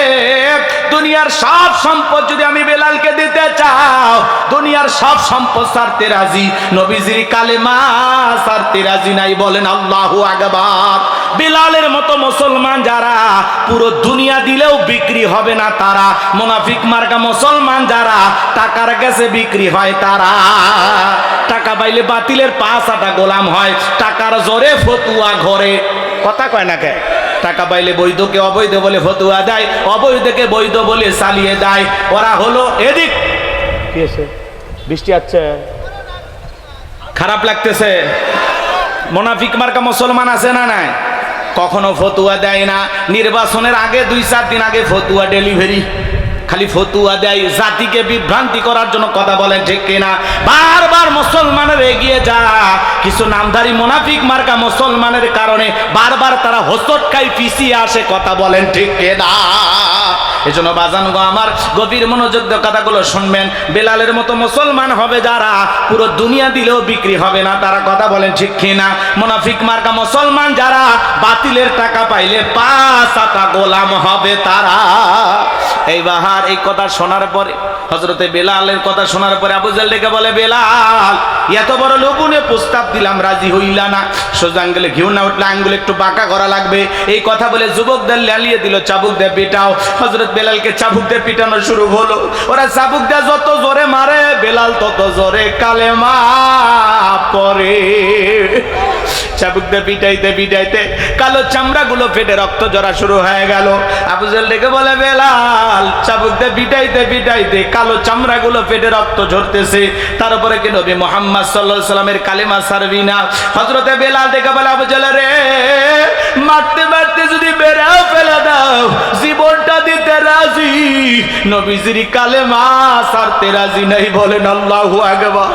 দুনিয়ার সব সম্পদ যদি আমি বেলালকে দিতে চাও, দুনিয়ার সব সম্পদ ছাড়তে রাজি, নবীজির কালেমা ছাড়তে রাজি নাই। বলেন আল্লাহু আকবার। বেলালের মতো মুসলমান যারা, পুরো দুনিয়া দিলেও বিক্রি হবে না তারা। মুনাফিক মার্কা মুসলমান যারা, টাকার কাছে বিক্রি হয় তারা। টাকা পাইলে বাতিলের পাঁচ আটা গোলাম হয়, টাকার জোরে ফতুয়া ঘরে। কথা কয় না কে? টাকা পাইলে বৈধকে অবৈধ বলে ফতুয়া দেয়, অবৈধকে বৈধ বলে চালিয়ে দেয়। ওরা হলো এদিক। কি আছে? বৃষ্টি আছে, খারাপ লাগতেছে। মুনাফিক মার্কা মুসলমান আছে না নাই? কখনো ফতুয়া দেয় না। নির্বাচনের আগে 2-4 দিন আগে ফতুয়া ডেলিভারি, খালি ফতুয়া দেয় জাতিকে বিভ্রান্তি করার জন্য। কথা বলেন ঠিক কিনা? বারবার মুসলমানের এগিয়ে যা, কিছু নামধারী মুনাফিক মার্কা মুসলমানের কারণে বারবার তারা হোঁচট খাই পিছিয়ে আসে। কথা বলেন ঠিক কিনা? এজন্য বাজান গো আমার, গভীর মনোযোগ দিয়ে কথাগুলো শুনবেন। বেলালের মতো মুসলমান হবে যারা, পুরো দুনিয়া দিলেও বিক্রি হবে না তারা। কথা বলেন ঠিক কিনা? মুনাফিক মার্কা মুসলমান যারা, বাতিলের টাকা পাইলে 5 আটা গোলাম হবে তারা। এই বাহার এই কথা শোনার পরে, হযরতে বেলালের কথা শোনার পরে আবু জেহেল ডেকে বলে, বেলাল এত বড় লোভনীয় প্রস্তাব দিলাম, রাজি হইলা না? সোজা আঙ্গুলে ঘিউ না উঠলে আঙ্গুল একটু বাঁকা করা লাগবে। এই কথা বলে যুবকদের লালিয়ে দিল, চাবুক দিয়ে পিটাও। হযরত বেলালকে চাবুক দিয়ে পিটানো শুরু হলো। ওরা চাবুক দিয়ে যত জোরে মারে, বেলাল তত জোরে কালেমা পড়ে। চাবুক দিয়ে পিটাইতে পিটাইতে কালো চামড়াগুলো ফেটে রক্ত ঝরা শুরু হয়ে গেল। আবু জেহেল ডেকে বলে, বেলাল চাবুক দিয়ে পিটাইতে পিটাইতে কালো চামড়াগুলো ফেটে রক্ত ঝরতেছে, তারপরে কি নবী মুহাম্মদ সাল্লাল্লাহু আলাইহি সাল্লামের কালেমা ছাড়বি না? হযরতে বেলাল ডেকে বলে, আবু জেহেল রে, মারতে মারতে যদি বেড়াও ফেলে দাও, জীবনটা দিতে রাজি, নবীজির কালেমা ছাড়তে রাজি নাই। বলেন আল্লাহু আকবার।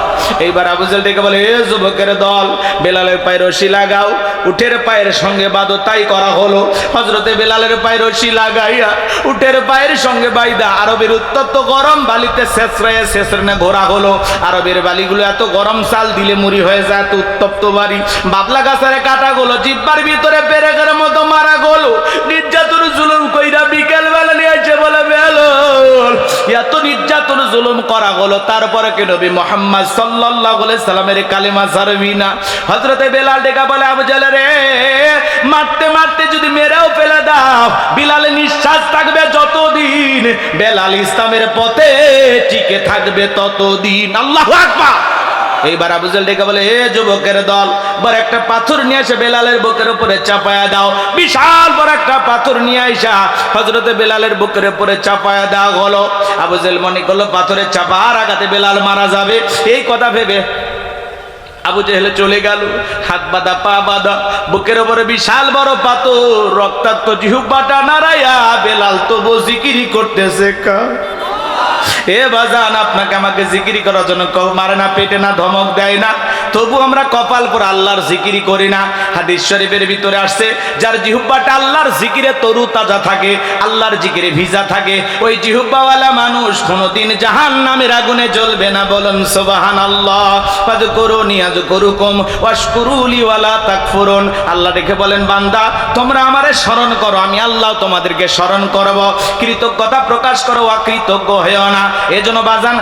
এইবার আবু জেহেল ডেকে বলে, এ যুবকের দল, বেলালের পায়ে রশি লাগাও, উটের পায়ের সঙ্গে বাঁধো। তাই করা হলো। হযরতে বেলালের পায়ে রশি লাগাইয়া উটের পায়ের সঙ্গে বাইদা আরবের উত্তপ্ত গরম বালিতে শেষরে ঘোরা হলো। আরবের বালিগুলো এত গরম, চাল দিলে মুড়ি হয়ে যায়, এত উত্তপ্ত বাড়ি। বাবলা গাছের কাটাগুলো জিব্বার ভিতরে পেরেকের মতো মারা গেলো। নির্যাতন জুলুম কইরা বিকেল বেলা নিয়ে এসে বলে, বেলাল এত নির্যাতন জুলুম করা হলো, তারপরে কি নবী মুহাম্মদ সাল্লাল্লাহু আলাইহি সাল্লামের কালেমা ছাড়বি না? হযরতে বেলাল ডেকে বলে, আবু জেহেল রে, মারতে মারতে যদি মেরেও ফেলে দাও, বিলালের নিঃশ্বাস থাকবে যতদিন, বেলাল ইসলামের পথে টিকে থাকবে ততদিন। আল্লাহু আকবার। এইবার আবু জেহেল ডেকে বলে, এ যুবকের দল, বড় একটা পাথর নিয়ে এসে বেলালের বুকের উপরে চাপায়া দাও। বিশাল বড় একটা পাথর নিয়ে আইসা হযরতে বেলালের বুকের উপরে চাপায়া দেওয়া হলো। আবু জেহেল মনে করলো পাথরের চাপার আঘাতে বেলাল মারা যাবে। এই কথা ভেবে আবু জেহেল চলে গেল, হাত বাঁধা পা বাঁধা, বুকের উপরে বিশাল বড় পাথর, রক্তাক্ত জিহ্বাটা নাড়াইয়া বেলাল তবু জিকিরি করতেছে। এ বাজান, আপনাকে আমাকে জিকিরি করার জন্য কেউ মারে না, পেটে না, ধমক দেয় না, তবু আমরা কপাল পর আল্লাহর জিকিরি করি না। হাদিস শরীফের ভিতরে আসছে, যার জিহ্বাটা আল্লাহর জিকিরে তরু তাজা থাকে, আল্লাহর জিকিরে ভিজা থাকে, ওই জিহ্বাওয়ালা মানুষ কোনোদিন জাহান্নামের আগুনে জ্বলবে না। বলেন সুবহানাল্লাহ। ফাযকুরুনি আযকুরুকুম ওয়াশকুরুলি ওয়ালা তাকফুরুন। আল্লাহ দেখে বলেন, বান্দা তোমরা আমারে স্মরণ করো, আমি আল্লাহ তোমাদেরকে স্মরণ করব। কৃতজ্ঞতা প্রকাশ করো, অকৃতজ্ঞ হয়েও না। এজন্য বাজান,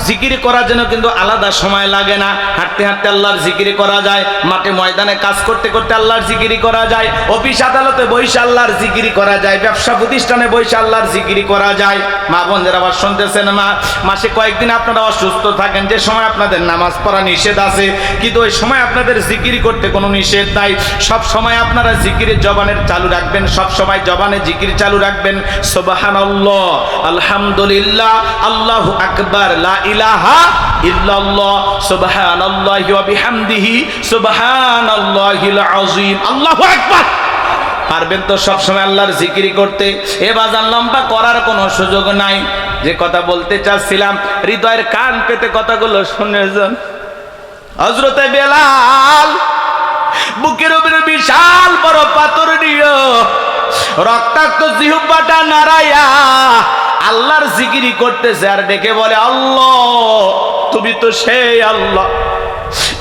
জিকির করার জন্য কিন্তু আলাদা সময় লাগে না। হাঁটতে হাঁটতে আল্লাহর জিকির করা যায়, মাঠে ময়দানে কাজ করতে করতে আল্লাহর জিকির করা যায়, অফিস আদালতে বসে আল্লাহর জিকির করা যায়, ব্যবসা প্রতিষ্ঠানে বসে আল্লাহর জিকির করা যায়। মা বোনদের আবার শুনতেছেন, মাসে কয়েকদিন আপনারা অসুস্থ থাকেন, যে সময় আপনাদের নামাজ পড়া নিষেধ আছে, কিন্তু ওই সময় আপনাদের জিকির করতে কোনো নিষেধ নাই। সব সময় আপনারা জিকিরের জবানের চালু রাখবেন, সব সময় জবানে জিকির চালু রাখবেন। সুবহানাল্লাহ, আলহামদুলিল্লাহ, আল্লাহু আকবার, লা ইলাহা ইল্লাল্লাহ, সুবহানাল্লাহি ওয়া বিহামদিহি, সুবহানাল্লাহিল আযীম, আল্লাহু আকবার। পারবেন তো সব সময় আল্লাহর জিকির করতে? এ বাজান, লম্বা করার কোনো সুযোগ নাই। যে কথা বলতে চাচ্ছিলাম, হৃদয়ের কান পেতে কথাগুলো শুনে যান। হযরতে বেলাল বুকের উপরে বিশাল বড় পাথর নিয়ে রক্তাক্ত জিহ্বাটা নাড়াইয়া আল্লাহর জিকিরি করতেছে, আর ডেকে বলে, আল্লাহ তুমি তো সেই আল্লাহ,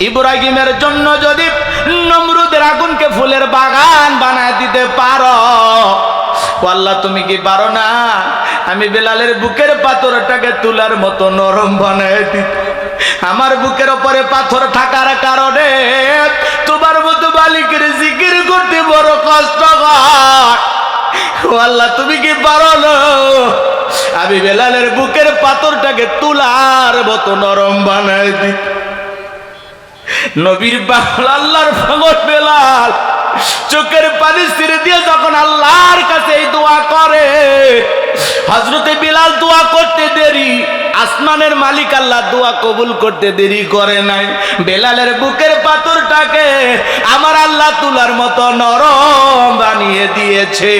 ইব্রাহিমের জন্য যদি নমরুদের আগুনকে ফুলের বাগান বানায় দিতে পারো, আল্লাহ তুমি কি পারো না আমি বেলালের বুকের পাথরটাকে তুলার মতো নরম বানায় দিতে? আমার বুকের উপরে পাথর থাকার কারণে তোমার মতো মালিকের জিকির করতে বড় কষ্ট হয়। আল্লাহ তুমি কি পারো না আমি বেলালের বুকের পাথরটাকে তুলার মতো নরম বানায় দিতে? নবীর পাগল আল্লাহর পাগল বেলাল চোখের পানি ছেড়ে দিয়ে যখন আল্লাহর কাছে এই দোয়া করে, হযরতে বেলাল দোয়া করতে দেরি, আসমানের মালিক আল্লাহ দোয়া কবুল করতে দেরি করে নাই। বেলালের বুকের পাথরটাকে আমার আল্লাহ তুলার মতো নরম বানিয়ে দিয়েছে।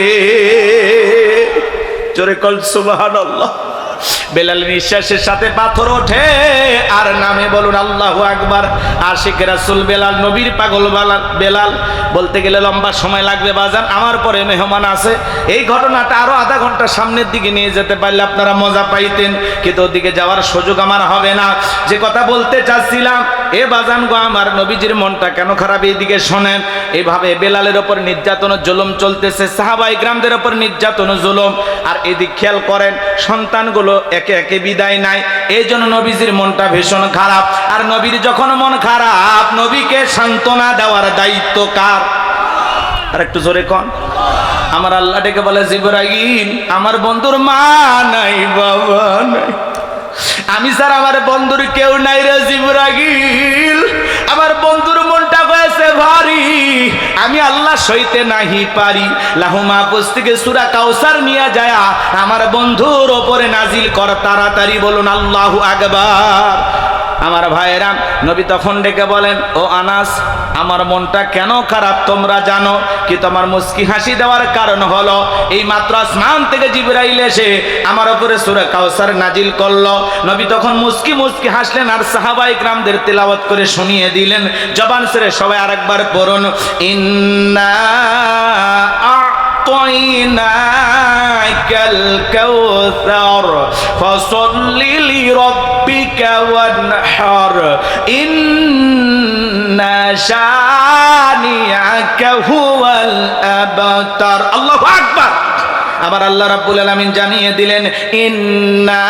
জোরে কল সুবহানাল্লাহ। বেলাল নিঃশ্বাসের সাথে পাথর ওঠে, আর নামে বলুন আল্লাহু আকবার। আশিক রাসূল বেলাল, নবীর পাগল বেলাল। বলতে গেলে লম্বা সময় লাগবে বাজান, আমার পরে মেহমান আছে। এই ঘটনাটা আরো আধা ঘন্টা সামনের দিকে নিয়ে যেতে পারলে আপনারা মজা পাইতেন, কিন্তু ওদিকে যাওয়ার সুযোগ আমার হবে না। যে কথা বলতে চাচ্ছিলাম, এ বাজান গো আমার, নবীজির মনটা কেন খারাপ এইদিকে শোনেন। এভাবে বেলালের ওপর নির্যাতন ও জুলুম চলতেছে, সাহাবায়ে কিরামদের ওপর নির্যাতন ও জুলুম। আর এদিক খেয়াল করেন, সন্তানগুলো একে একে বিদায় নাই, এই জন্য নবীজির মনটা ভীষণ খারাপ। আর নবীর যখন মন খারাপ, নবীকে সান্ত্বনা দেওয়ার দায়িত্ব কার? আর একটু জোরে কন। আমার আল্লাহ ডেকে বলে, জিবরাইল আমার বন্ধুর মা নাই, বাবা নাই, আমি স্যার আমার বন্ধুর কেউ নাই রে জিবরাইল। আমার বন্ধুর মনটা হয়েছে ভারী, আমি আল্লাহ সইতে নাহি পারি। লাহু মাহফুজ থেকে সূরা কাউসার নিয়ে যায় আমার বন্ধুর ওপরে নাজিল কর তাড়াতাড়ি। বলুন আল্লাহু আকবার। আমার ভাইয়েরা, নবী তখন ডেকে বলেন, ও আনাস, আমার মনটা কেন খারাপ তোমরা জানো কি? তোমার মুস্কি হাসি দেওয়ার কারণ হলো এই মাত্র আসমান থেকে জিবরাইল এসে আমার উপরে সূরা কাউসার নাজিল করলো। নবী তখন মুস্কি মুস্কি হাসলেন আর সাহাবায়ে কিরামদের তেলাওয়াত করে শুনিয়ে দিলেন। জবান ছেড়ে সবাই আরেকবার পড়ুন, ইন্না আ'তাইনাকাল কাউসার ফাসাল্লি লিরাব্বিকা ওয়ানহার ইন্না শানিআকা হুয়াল আবতার। আল্লাহু আকবার। আবার আল্লাহ রাব্বুল আলামিন জানিয়ে দিলেন, ইন্না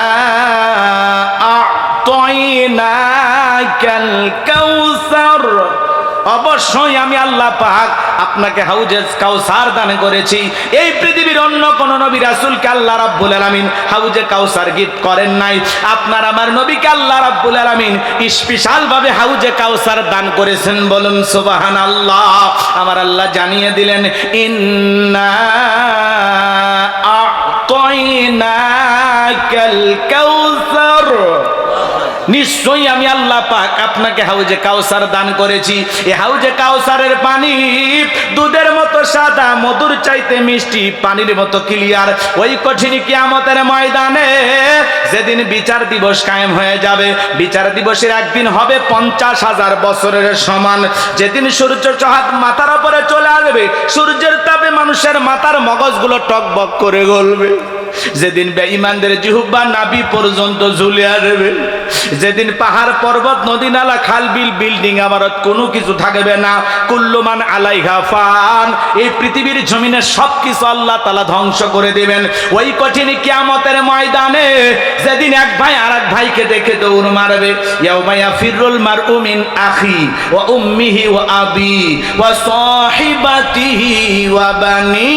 আ'তাইনাকাল কাউসার, অবশ্যই আমি আল্লাহ পাক আপনাকে হাউজে কাউসার দান করেছি। এই পৃথিবীর অন্য কোন নবী রাসূলকে আল্লাহ রাব্বুল আলামিন হাউজে কাউসার গিফট করেন নাই। আপনার আমার নবীকে আল্লাহ রাব্বুল আলামিন স্পেশাল ভাবে হাউজে কাউসার দান করেছেন। বলুন সুবহানাল্লাহ। আমার আল্লাহ জানিয়ে দিলেন, ইন্না আ'তাইনাকাল কাউসার, নিশ্চয়ই আমি আল্লাহ পাক আপনাকে হাউজে কাউসার দান করেছি। এই হাউজে কাউসারের পানি দুধের মতো সাদা, মধুর চাইতে মিষ্টি, পানির মতো ক্লিয়ার। ওই কঠিন কিয়ামতের ময়দানে যেদিন বিচার দিবস কায়েম হয়ে যাবে, বিচার দিবসের একদিন হবে 50,000 বছরের সমান। যেদিন সূর্য চাঁদ মাথার উপরে চলে আসবে, সূর্যের তাপে মানুষের মাথার মগজগুলো টকবক করে গলবে। যেদিন বেঈমানদের জিহ্বা নাভি পর্যন্ত ঝুলে আসবে, যেদিন পাহাড় পর্বত নদী নালা খাল বিল বিল্ডিং ইমারত কোনো কিছু থাকবে না। কুল্লু মান আলাইহা ফান, এই পৃথিবীর জমিনে সবকিছু আল্লাহ তাআলা ধ্বংস করে দিবেন। ওই কঠিন কিয়ামতের ময়দানে যেদিন এক ভাই আরেক ভাইকে দেখে দৌড় মারবে, ইয়াউমা ইয়াফিরুল মারউ মিন আখি ওয়া উম্মিহি ওয়া আবি ওয়া সাহিবাতিহি ওয়া বানি।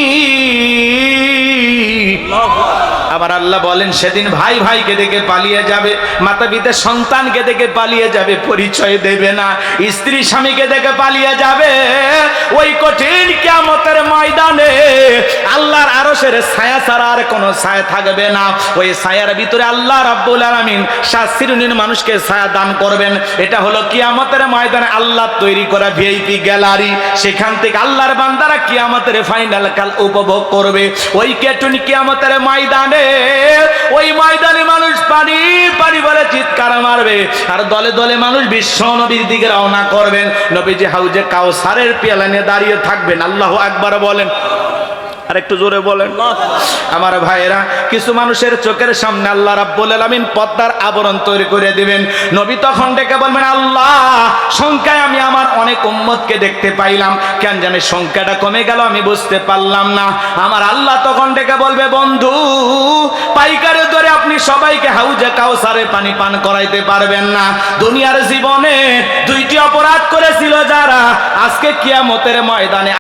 আবার আল্লাহ বলেন, সেদিন ভাই ভাইকে দেখে পালিয়ে যাবে, মাতা পিতা সন্তানকে দেখে পালিয়ে যাবে, পরিচয় দেবে না। স্ত্রী স্বামীকে দেখে পালিয়ে যাবে। ওই কঠিন কিয়ামতের ময়দানে আল্লাহর আরশের ছায়া ছাড়া আর কোনো ছায়া থাকবে না। ওই ছায়ার ভিতরে আল্লাহ রাব্বুল আলামিন 7 শ্রেণীর মানুষকে ছায়া দান করবেন। এটা হলো কিয়ামতের ময়দানে আল্লাহ তৈরি করা ভিআইপি গ্যালারি। সেখান থেকে আল্লাহর বান্দারা কিয়ামতের ফাইনাল কাল উপভোগ করবে। ওই কঠিন কিয়ামতের ময়দানে, ওই ময়দানে মানুষ পানি পানি বলে চিৎকার মারবে, আর দলে দলে মানুষ বিশ্ব নবীর দিকে রওনা করবেন। নবীজি হাউজে কাউসারের পেয়ালা নিয়ে দাঁড়িয়ে থাকবেন। আল্লাহু আকবার বলেন, আর একটু জোরে বলেন। আমার ভাইয়েরা, কিছু মানুষের চোখের সামনে আল্লাহ রাব্বুল আলামিন পর্দার আবরণ তৈরি করে দিবেন। নবী তখন ডেকে বলবেন, আল্লাহ, সংখ্যায় আমি আমার অনেক উম্মতকে দেখতে পাইলাম, কেন জানি সংখ্যাটা কমে গেল, আমি বুঝতে পারলাম না। আমার আল্লাহ তখন ডেকে বলবে, বন্ধু, পাইকারে ধরে আপনি সবাইকে হাউজে কাউসারে পানি পান করাইতে পারবেন না। দুনিয়ার জীবনে 2টি অপরাধ করেছিল যারা, আজকে কিয়ামতের ময়দানে